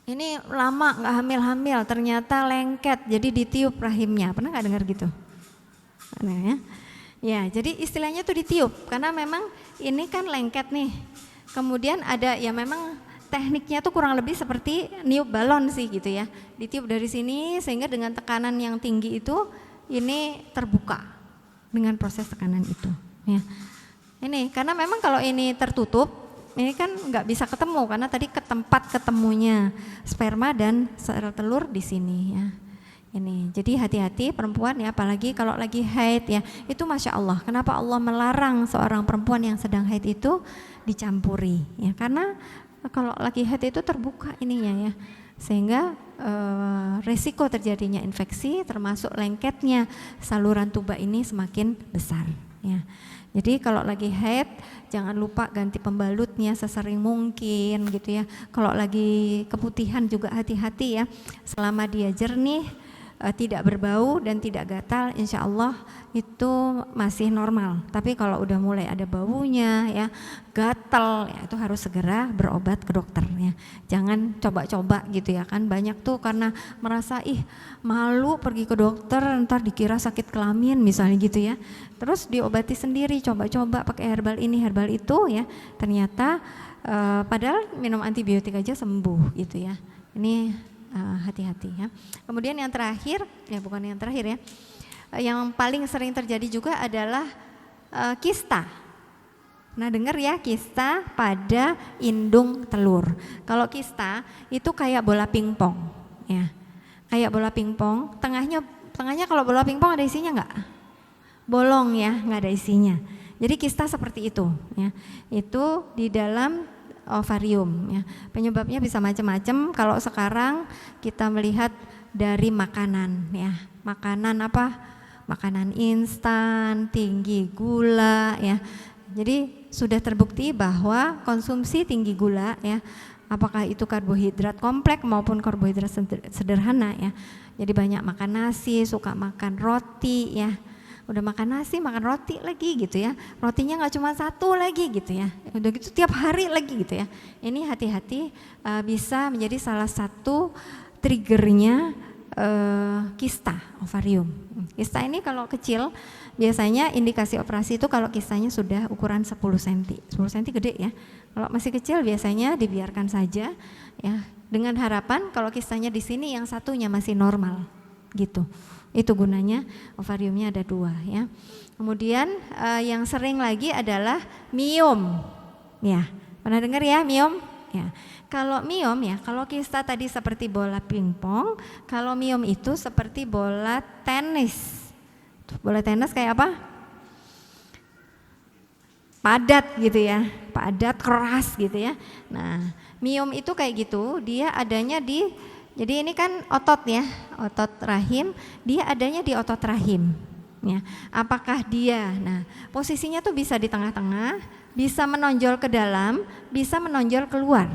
Ini lama nggak hamil-hamil ternyata lengket jadi ditiup rahimnya, pernah nggak dengar gitu? Nah, ya jadi istilahnya tuh ditiup karena memang ini kan lengket nih, kemudian ada ya memang tekniknya tuh kurang lebih seperti niup balon sih gitu ya, ditiup dari sini sehingga dengan tekanan yang tinggi itu ini terbuka dengan proses tekanan itu ya. Ini karena memang kalau ini tertutup ini kan nggak bisa ketemu karena tadi ke tempat ketemunya sperma dan sel telur di sini ya. Ini jadi hati-hati perempuan ya, apalagi kalau lagi haid ya. Itu masya Allah, kenapa Allah melarang seorang perempuan yang sedang haid itu dicampuri ya, karena kalau lagi haid itu terbuka ininya ya, sehingga resiko terjadinya infeksi termasuk lengketnya saluran tuba ini semakin besar ya. Jadi kalau lagi haid jangan lupa ganti pembalutnya sesering mungkin gitu ya. Kalau lagi keputihan juga hati-hati ya, selama dia jernih, tidak berbau dan tidak gatal, insya Allah itu masih normal. Tapi kalau udah mulai ada baunya ya, gatal ya, itu harus segera berobat ke dokternya. Jangan coba-coba gitu ya, kan banyak tuh karena merasa malu pergi ke dokter ntar dikira sakit kelamin misalnya gitu ya. Terus diobati sendiri, coba-coba pakai herbal ini herbal itu ya, ternyata padahal minum antibiotik aja sembuh gitu ya. Ini hati-hati ya. Kemudian yang terakhir, ya bukan yang terakhir ya, yang paling sering terjadi juga adalah kista. Nah dengar ya, kista pada indung telur. Kalau kista itu kayak bola pingpong ya, kayak bola pingpong. Tengahnya kalau bola pingpong ada isinya nggak? Bolong ya, nggak ada isinya. Jadi kista seperti itu ya. Itu di dalam ovarium ya. Penyebabnya bisa macam-macam. Kalau sekarang kita melihat dari makanan ya. Makanan apa? Makanan instan, tinggi gula ya. Jadi sudah terbukti bahwa konsumsi tinggi gula ya apakah itu karbohidrat kompleks maupun karbohidrat sederhana ya. Jadi banyak makan nasi, suka makan roti ya. Udah makan nasi, makan roti lagi gitu ya. Rotinya nggak cuma satu lagi gitu ya. Udah gitu tiap hari lagi gitu ya. Ini hati-hati bisa menjadi salah satu triggernya kista ovarium. Kista ini kalau kecil biasanya indikasi operasi itu kalau kistanya sudah ukuran 10 cm. 10 cm gede ya. Kalau masih kecil biasanya dibiarkan saja ya, dengan harapan kalau kistanya di sini yang satunya masih normal gitu. Itu gunanya ovariumnya ada 2 ya. Kemudian yang sering lagi adalah miom. Ya, pernah dengar ya miom? Ya. Kalau miom ya, kalau kista tadi seperti bola pingpong, kalau miom itu seperti bola tenis. Bola tenis kayak apa? Padat gitu ya, padat keras gitu ya. Nah, miom itu kayak gitu, dia adanya di, jadi ini kan otot ya, otot rahim, dia adanya di otot rahim. Ya, apakah dia, nah posisinya tuh bisa di tengah-tengah, bisa menonjol ke dalam, bisa menonjol keluar.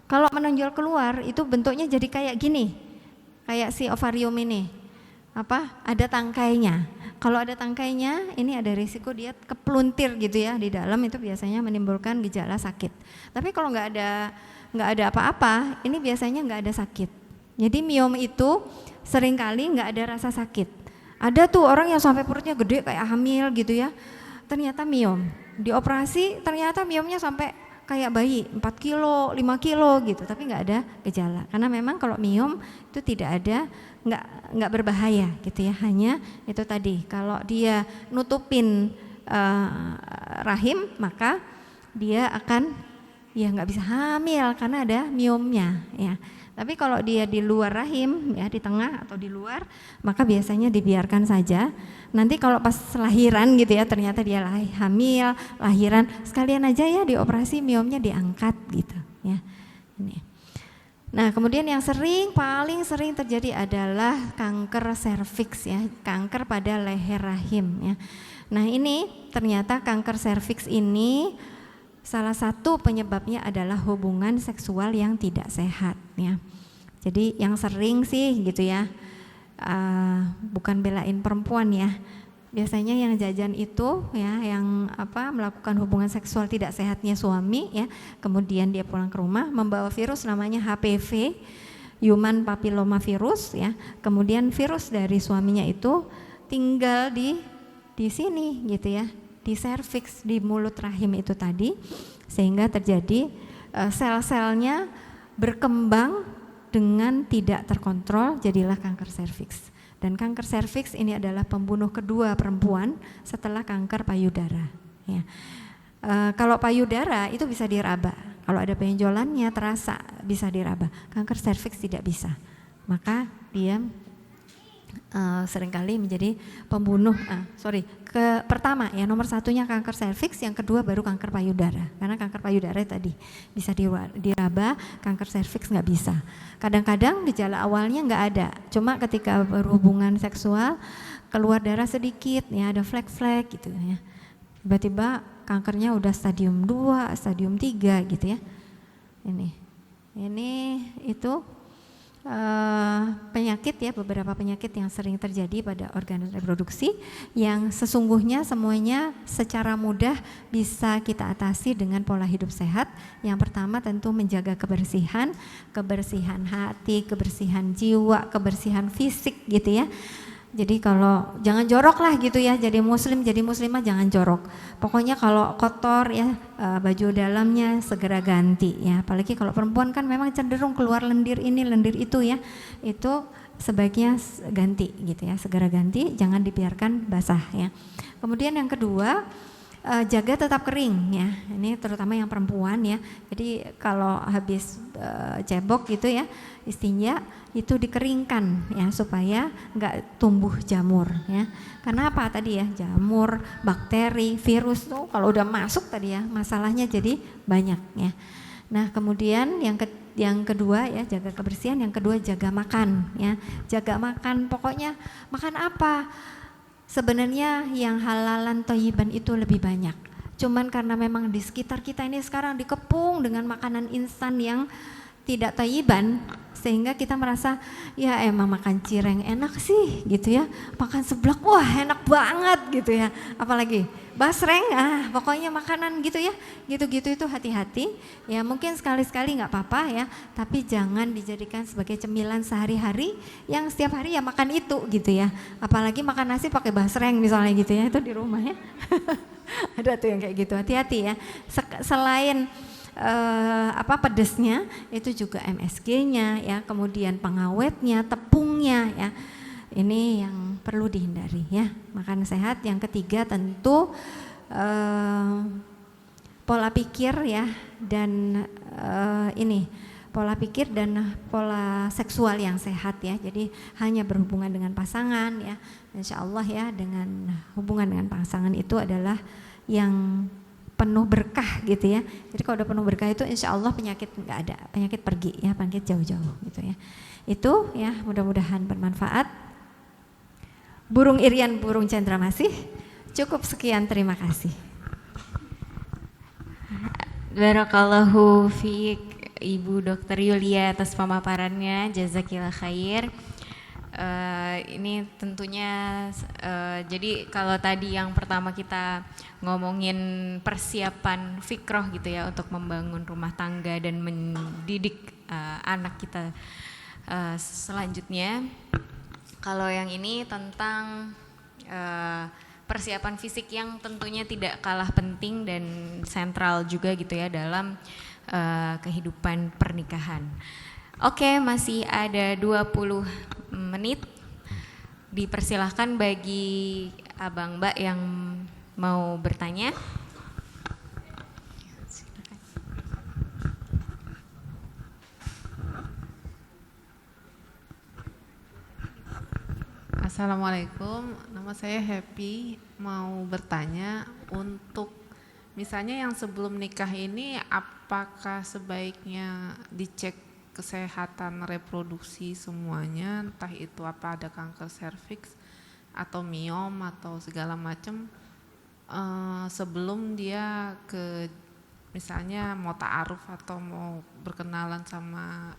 Kalau menonjol keluar itu bentuknya jadi kayak gini, kayak si ovarium ini, apa? Ada tangkainya. Kalau ada tangkainya, ini ada risiko dia kepluntir gitu ya di dalam, itu biasanya menimbulkan gejala sakit. Tapi kalau nggak ada apa-apa, ini biasanya nggak ada sakit. Jadi miom itu seringkali nggak ada rasa sakit. Ada tuh orang yang sampai perutnya gede kayak hamil gitu ya, ternyata miom. Dioperasi ternyata miomnya sampai kayak bayi 4 kilo, 5 kilo gitu, tapi nggak ada gejala. Karena memang kalau miom itu tidak ada, nggak berbahaya gitu ya. Hanya itu tadi, kalau dia nutupin rahim maka dia akan ya nggak bisa hamil karena ada miomnya ya. Tapi kalau dia di luar rahim ya, di tengah atau di luar, maka biasanya dibiarkan saja. Nanti kalau pas lahiran gitu ya, ternyata dia hamil, lahiran, sekalian aja ya dioperasi miomnya diangkat gitu ya. Ini. Nah, kemudian yang paling sering terjadi adalah kanker serviks ya, kanker pada leher rahim ya. Nah, ini ternyata kanker serviks ini salah satu penyebabnya adalah hubungan seksual yang tidak sehat ya. Jadi yang sering sih gitu ya, bukan belain perempuan ya. Biasanya yang jajan itu ya, yang melakukan hubungan seksual tidak sehatnya suami ya, kemudian dia pulang ke rumah membawa virus namanya HPV, Human Papilloma Virus ya. Kemudian virus dari suaminya itu tinggal di sini gitu ya, di serviks, di mulut rahim itu tadi, sehingga terjadi sel-selnya berkembang dengan tidak terkontrol, jadilah kanker serviks. Dan kanker serviks ini adalah pembunuh kedua perempuan setelah kanker payudara ya. Kalau payudara itu bisa diraba, kalau ada benjolannya terasa bisa diraba. Kanker serviks tidak bisa, maka dia seringkali menjadi pembunuh. Pertama ya, nomor satunya kanker serviks, yang kedua baru kanker payudara. Karena kanker payudara tadi bisa diraba, kanker serviks nggak bisa. Kadang-kadang gejala awalnya nggak ada, cuma ketika berhubungan seksual keluar darah sedikit, ya ada flek-flek gitu ya. Tiba-tiba kankernya udah stadium 2, stadium 3 gitu ya. Ini itu penyakit ya, beberapa penyakit yang sering terjadi pada organ reproduksi yang sesungguhnya semuanya secara mudah bisa kita atasi dengan pola hidup sehat. Yang pertama tentu menjaga kebersihan hati, kebersihan jiwa, kebersihan fisik gitu ya. Jadi kalau jangan jorok lah gitu ya, jadi muslimah jangan jorok. Pokoknya kalau kotor ya, baju dalamnya segera ganti ya. Apalagi kalau perempuan kan memang cenderung keluar lendir ini lendir itu ya. Itu sebaiknya ganti gitu ya, segera ganti, jangan dibiarkan basah ya. Kemudian yang kedua, jaga tetap kering ya. Ini terutama yang perempuan ya. Jadi kalau habis cebok gitu ya, istinja itu dikeringkan ya supaya nggak tumbuh jamur ya. Karena apa tadi ya, jamur, bakteri, virus tuh kalau udah masuk tadi ya masalahnya jadi banyak ya. Nah kemudian yang kedua ya, jaga kebersihan. Yang kedua jaga makan ya, jaga makan. Pokoknya makan apa? Sebenarnya yang halalan thayyiban itu lebih banyak. Cuman karena memang di sekitar kita ini sekarang dikepung dengan makanan instan yang tidak thayyiban, sehingga kita merasa ya emang makan cireng enak sih gitu ya, makan seblak wah enak banget gitu ya, apalagi basreng pokoknya makanan gitu ya, gitu-gitu itu hati-hati ya, mungkin sekali-sekali nggak apa-apa ya, tapi jangan dijadikan sebagai cemilan sehari-hari yang setiap hari ya makan itu gitu ya, apalagi makan nasi pakai basreng misalnya gitu ya, itu di rumah ya. Ada tuh yang kayak gitu, hati-hati ya. Selain pedesnya, itu juga MSG-nya ya, kemudian pengawetnya, tepungnya ya. Ini yang perlu dihindari ya. Makan sehat. Yang ketiga tentu pola pikir ya, dan pola pikir dan pola seksual yang sehat ya. Jadi hanya berhubungan dengan pasangan ya. Insya Allah ya, dengan hubungan dengan pasangan itu adalah yang penuh berkah gitu ya. Jadi kalau udah penuh berkah itu insya Allah penyakit nggak ada, penyakit pergi ya, penyakit jauh-jauh gitu ya. Itu ya mudah-mudahan bermanfaat. Burung Irian, burung cendrawasih. Cukup sekian, terima kasih. Barakallahu fiik Ibu Dr. Yulia atas pemaparannya, jazakillah khair. Ini tentunya jadi kalau tadi yang pertama kita ngomongin persiapan fikroh gitu ya untuk membangun rumah tangga dan mendidik anak kita selanjutnya. Kalau yang ini tentang persiapan fisik yang tentunya tidak kalah penting dan sentral juga gitu ya dalam kehidupan pernikahan. Oke, masih ada 20 menit. Dipersilahkan bagi abang mbak yang mau bertanya. Assalamualaikum, nama saya Happy, mau bertanya untuk misalnya yang sebelum nikah ini apakah sebaiknya dicek kesehatan reproduksi semuanya, entah itu apa ada kanker serviks atau miom atau segala macam sebelum dia ke misalnya mau ta'aruf atau mau berkenalan sama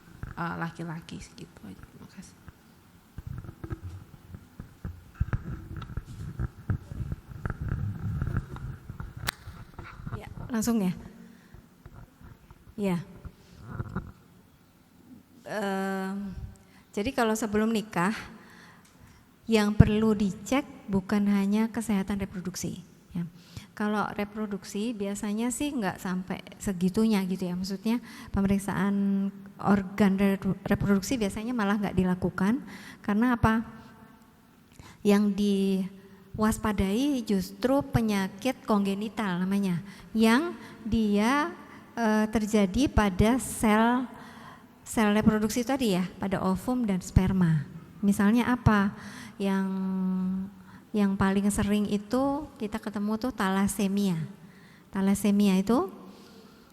laki-laki gitu aja. Terima kasih. Ya, langsung ya. Ya. Jadi kalau sebelum nikah yang perlu dicek bukan hanya kesehatan reproduksi ya. Kalau reproduksi biasanya sih nggak sampai segitunya gitu ya, maksudnya pemeriksaan organ reproduksi biasanya malah nggak dilakukan karena apa, yang diwaspadai justru penyakit kongenital namanya, yang dia terjadi pada sel reproduksi tadi ya, pada ovum dan sperma. Misalnya apa? Yang paling sering itu kita ketemu tuh talasemia. Talasemia itu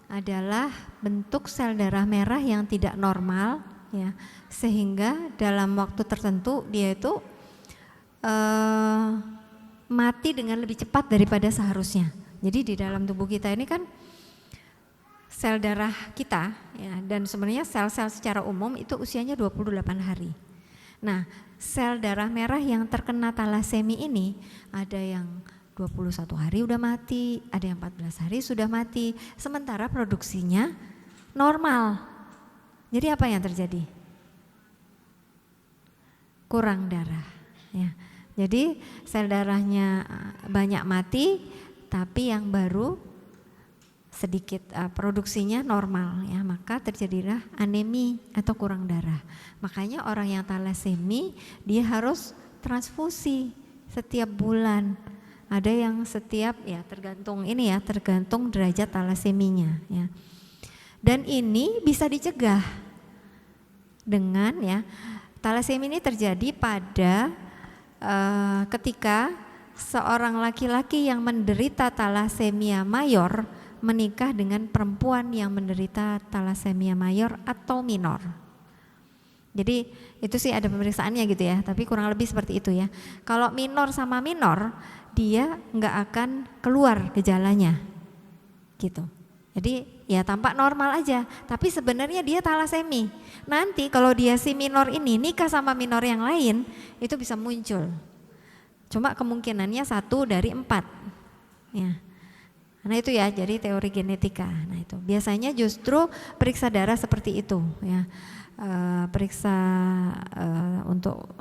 adalah bentuk sel darah merah yang tidak normal ya, sehingga dalam waktu tertentu dia itu mati dengan lebih cepat daripada seharusnya. Jadi di dalam tubuh kita ini kan sel darah kita ya, dan sebenarnya sel-sel secara umum itu usianya 28 hari. Nah, sel darah merah yang terkena talasemi ini ada yang 21 hari udah mati, ada yang 14 hari sudah mati, sementara produksinya normal. Jadi apa yang terjadi? Kurang darah ya. Jadi sel darahnya banyak mati, tapi yang baru sedikit produksinya normal ya, maka terjadilah anemi atau kurang darah. Makanya orang yang talasemi dia harus transfusi setiap bulan. Ada yang setiap ya tergantung ini ya, tergantung derajat talaseminya ya. Dan ini bisa dicegah dengan ya, talasemi ini terjadi pada ketika seorang laki-laki yang menderita talasemia mayor menikah dengan perempuan yang menderita talasemia mayor atau minor. Jadi itu sih ada pemeriksaannya gitu ya, tapi kurang lebih seperti itu ya. Kalau minor sama minor dia nggak akan keluar gejalanya gitu. Jadi ya tampak normal aja, tapi sebenarnya dia talasemi. Nanti kalau dia si minor ini nikah sama minor yang lain, itu bisa muncul. Cuma kemungkinannya 1 dari 4. Ya. Nah itu ya, jadi teori genetika. Nah itu biasanya justru periksa darah seperti itu, ya. Periksa untuk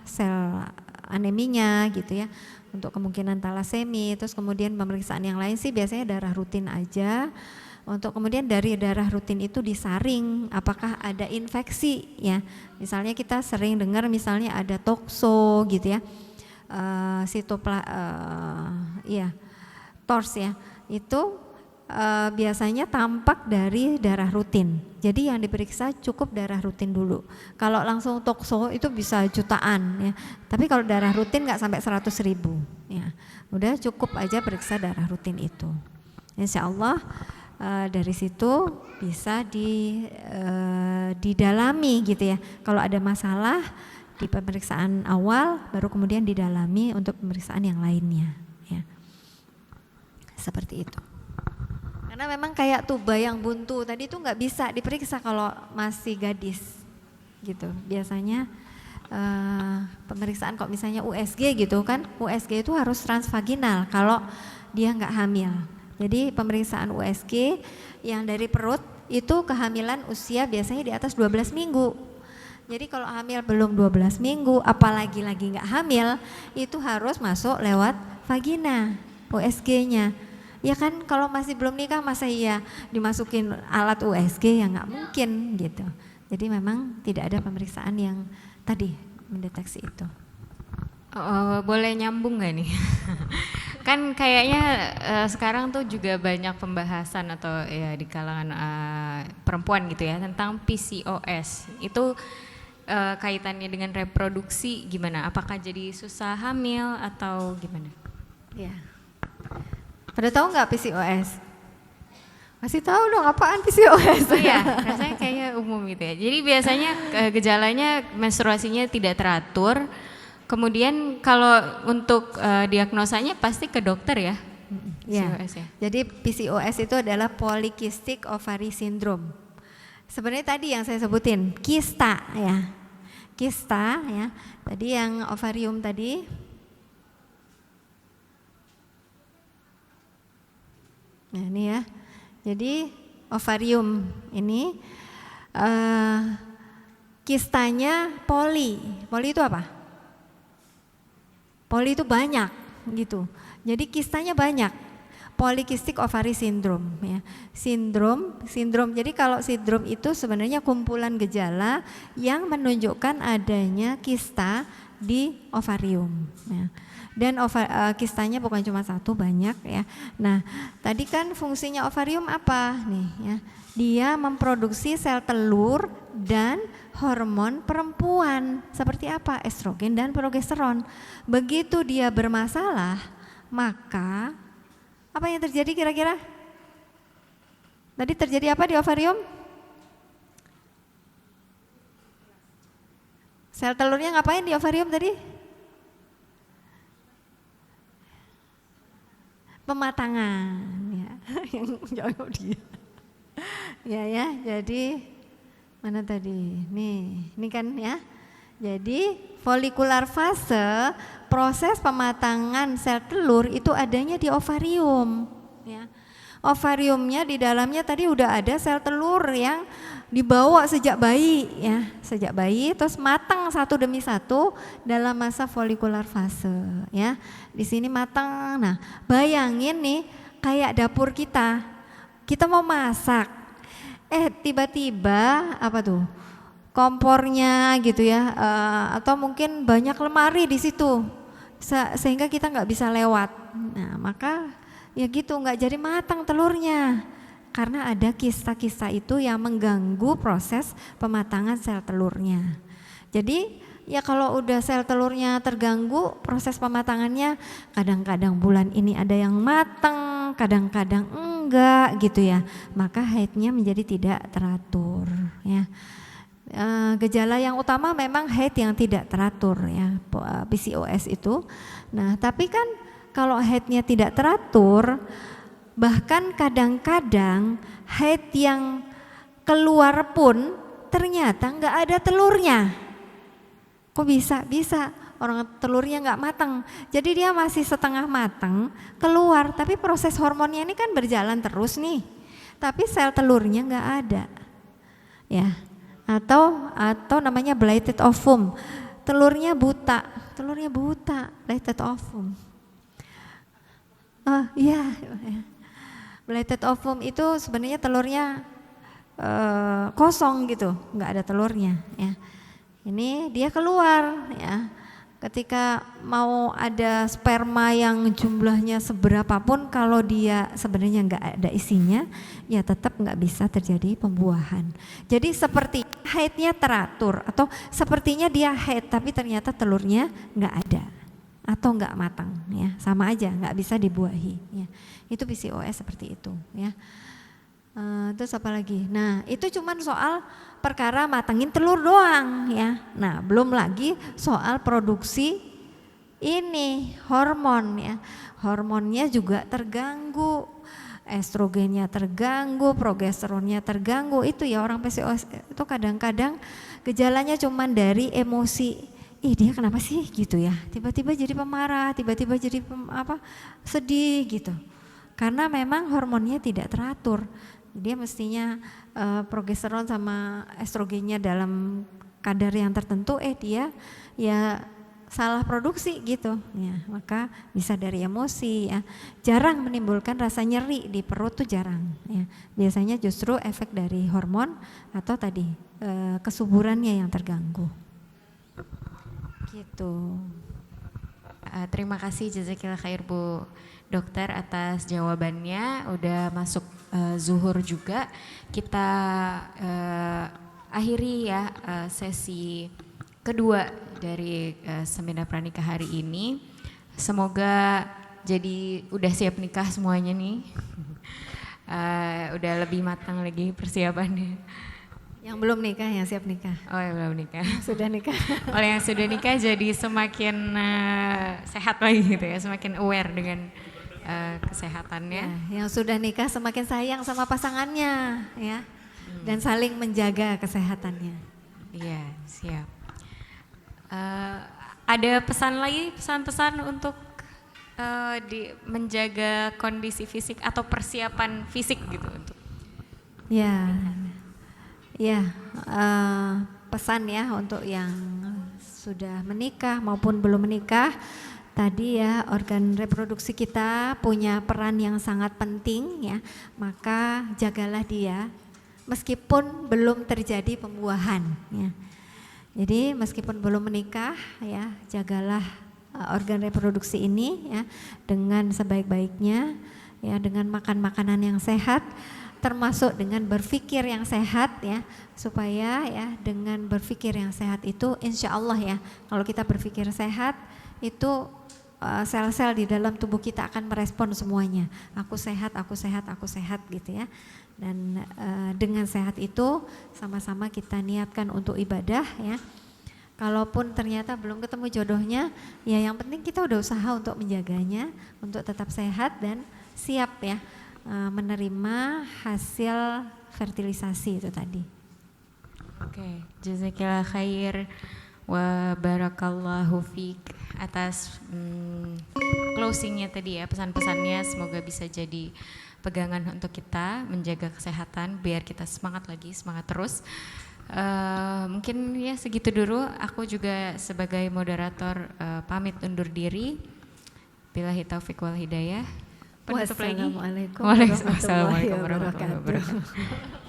sel aneminya gitu ya, untuk kemungkinan talasemi. Terus kemudian pemeriksaan yang lain sih biasanya darah rutin aja. Untuk kemudian dari darah rutin itu disaring apakah ada infeksi ya. Misalnya kita sering dengar misalnya ada tokso gitu ya, TORS ya, itu biasanya tampak dari darah rutin. Jadi yang diperiksa cukup darah rutin dulu. Kalau langsung tokso itu bisa jutaan ya. Tapi kalau darah rutin nggak sampai 100.000 ya. Udah cukup aja periksa darah rutin itu. Insya Allah dari situ bisa didalami gitu ya. Kalau ada masalah di pemeriksaan awal, baru kemudian didalami untuk pemeriksaan yang lainnya. Ya. Seperti itu. Karena memang kayak tuba yang buntu tadi itu nggak bisa diperiksa kalau masih gadis, gitu. Biasanya pemeriksaan kok misalnya USG gitu kan, USG itu harus transvaginal kalau dia nggak hamil. Jadi pemeriksaan USG yang dari perut itu kehamilan usia biasanya di atas 12 minggu. Jadi kalau hamil belum 12 minggu, apalagi lagi nggak hamil, itu harus masuk lewat vagina USG-nya. Ya kan kalau masih belum nikah masa iya dimasukin alat USG, ya nggak mungkin gitu. Jadi memang tidak ada pemeriksaan yang tadi mendeteksi itu. Boleh nyambung nggak nih? Kan kayaknya sekarang tuh juga banyak pembahasan atau ya di kalangan perempuan gitu ya tentang PCOS. Itu kaitannya dengan reproduksi gimana? Apakah jadi susah hamil atau gimana? Ya. Pada tahu nggak PCOS? Masih tahu dong apaan PCOS? Oh iya, rasanya kayaknya umum gitu ya. Jadi biasanya gejalanya menstruasinya tidak teratur. Kemudian kalau untuk diagnosanya pasti ke dokter ya? PCOS ya. Jadi PCOS itu adalah Polycystic Ovary Syndrome. Sebenarnya tadi yang saya sebutin kista ya, kista ya. Tadi yang ovarium tadi. Nah ini ya. Jadi ovarium ini kistanya poli. Poli itu apa? Poli itu banyak gitu. Jadi kistanya banyak. Polycystic ovary syndrome ya. Sindrom. Jadi kalau sindrom itu sebenarnya kumpulan gejala yang menunjukkan adanya kista di ovarium ya. Dan kistanya bukan cuma satu, banyak ya. Nah, tadi kan fungsinya ovarium apa nih ya? Dia memproduksi sel telur dan hormon perempuan seperti apa? Estrogen dan progesteron. Begitu dia bermasalah, maka apa yang terjadi kira-kira? Tadi terjadi apa di ovarium? Sel telurnya ngapain di ovarium tadi? Pematangan ya. Yang jauh dia. Ya, jadi mana tadi? Ini kan ya. Jadi folikular fase proses pematangan sel telur itu adanya di ovarium ya. Ovariumnya di dalamnya tadi udah ada sel telur yang dibawa sejak bayi ya, sejak bayi terus matang satu demi satu dalam masa folikular fase ya. Di sini matang. Nah, bayangin nih kayak dapur kita. Kita mau masak. Tiba-tiba apa tuh? Kompornya gitu ya, atau mungkin banyak lemari di situ sehingga kita nggak bisa lewat. Nah maka ya gitu nggak jadi matang telurnya karena ada kista-kista itu yang mengganggu proses pematangan sel telurnya. Jadi ya kalau udah sel telurnya terganggu proses pematangannya kadang-kadang bulan ini ada yang matang, kadang-kadang enggak gitu ya. Maka haidnya menjadi tidak teratur ya. Gejala yang utama memang haid yang tidak teratur ya, PCOS itu. Nah tapi kan kalau haidnya tidak teratur Bahkan kadang-kadang haid yang keluar pun ternyata nggak ada telurnya. Kok bisa? Bisa. Orang telurnya nggak matang, jadi dia masih setengah matang keluar, tapi proses hormonnya ini kan berjalan terus nih, tapi sel telurnya nggak ada, ya. Atau namanya blighted ovum, telurnya buta, blighted ovum. Iya, blighted ovum itu sebenarnya telurnya kosong gitu, nggak ada telurnya, ya. Ini dia keluar, ya. Ketika mau ada sperma yang jumlahnya seberapapun, kalau dia sebenarnya nggak ada isinya, ya tetap nggak bisa terjadi pembuahan. Jadi seperti haidnya teratur, atau sepertinya dia haid tapi ternyata telurnya nggak ada atau nggak matang, ya sama aja nggak bisa dibuahi. Ya. Itu PCOS seperti itu, ya. Terus apa lagi? Nah itu cuman soal perkara matangin telur doang, ya. Nah belum lagi soal produksi ini hormon, ya. Hormonnya juga terganggu, estrogennya terganggu, progesteronnya terganggu. Itu ya orang PCOS itu kadang-kadang gejalanya cuman dari emosi. Ih dia kenapa sih gitu ya? Tiba-tiba jadi pemarah, tiba-tiba jadi sedih gitu. Karena memang hormonnya tidak teratur. Dia mestinya progesteron sama estrogennya dalam kadar yang tertentu, dia ya salah produksi gitu, ya maka bisa dari emosi, ya. Jarang menimbulkan rasa nyeri di perut tuh jarang, ya. Biasanya justru efek dari hormon atau tadi kesuburannya yang terganggu, gitu. Terima kasih jazakillah khair Bu Dokter atas jawabannya. Udah masuk zuhur juga. Kita akhiri ya sesi kedua dari seminar pranikah hari ini. Semoga jadi udah siap nikah semuanya nih. Udah lebih matang lagi persiapannya. Yang belum nikah yang siap nikah. Oh yang belum nikah. Sudah nikah. Oleh yang sudah nikah jadi semakin sehat lagi gitu ya, semakin aware dengan kesehatannya. Ya, yang sudah nikah semakin sayang sama pasangannya, ya, dan saling menjaga kesehatannya. Iya siap. Ada pesan lagi, pesan-pesan untuk menjaga kondisi fisik atau persiapan fisik gitu untuk? Ya. Pesan ya untuk yang sudah menikah maupun belum menikah, tadi ya organ reproduksi kita punya peran yang sangat penting, ya, maka jagalah dia meskipun belum terjadi pembuahan, ya. Jadi meskipun belum menikah, ya jagalah organ reproduksi ini, ya, dengan sebaik-baiknya, ya, dengan makan makanan yang sehat, termasuk dengan berpikir yang sehat, ya, supaya ya dengan berpikir yang sehat itu insya Allah ya, kalau kita berpikir sehat itu sel-sel di dalam tubuh kita akan merespon semuanya, aku sehat, aku sehat, aku sehat gitu ya. Dan dengan sehat itu sama-sama kita niatkan untuk ibadah, ya. Kalaupun ternyata belum ketemu jodohnya, ya yang penting kita udah usaha untuk menjaganya, untuk tetap sehat dan siap ya menerima hasil fertilisasi itu tadi. Oke, jazakillah khair wa barakallahu fiik atas closingnya tadi ya, pesan-pesannya semoga bisa jadi pegangan untuk kita menjaga kesehatan biar kita semangat lagi, semangat terus. Mungkin ya segitu dulu, aku juga sebagai moderator pamit undur diri. Billahi taufik wal hidayah. Wassalamualaikum warahmatullahi wabarakatuh.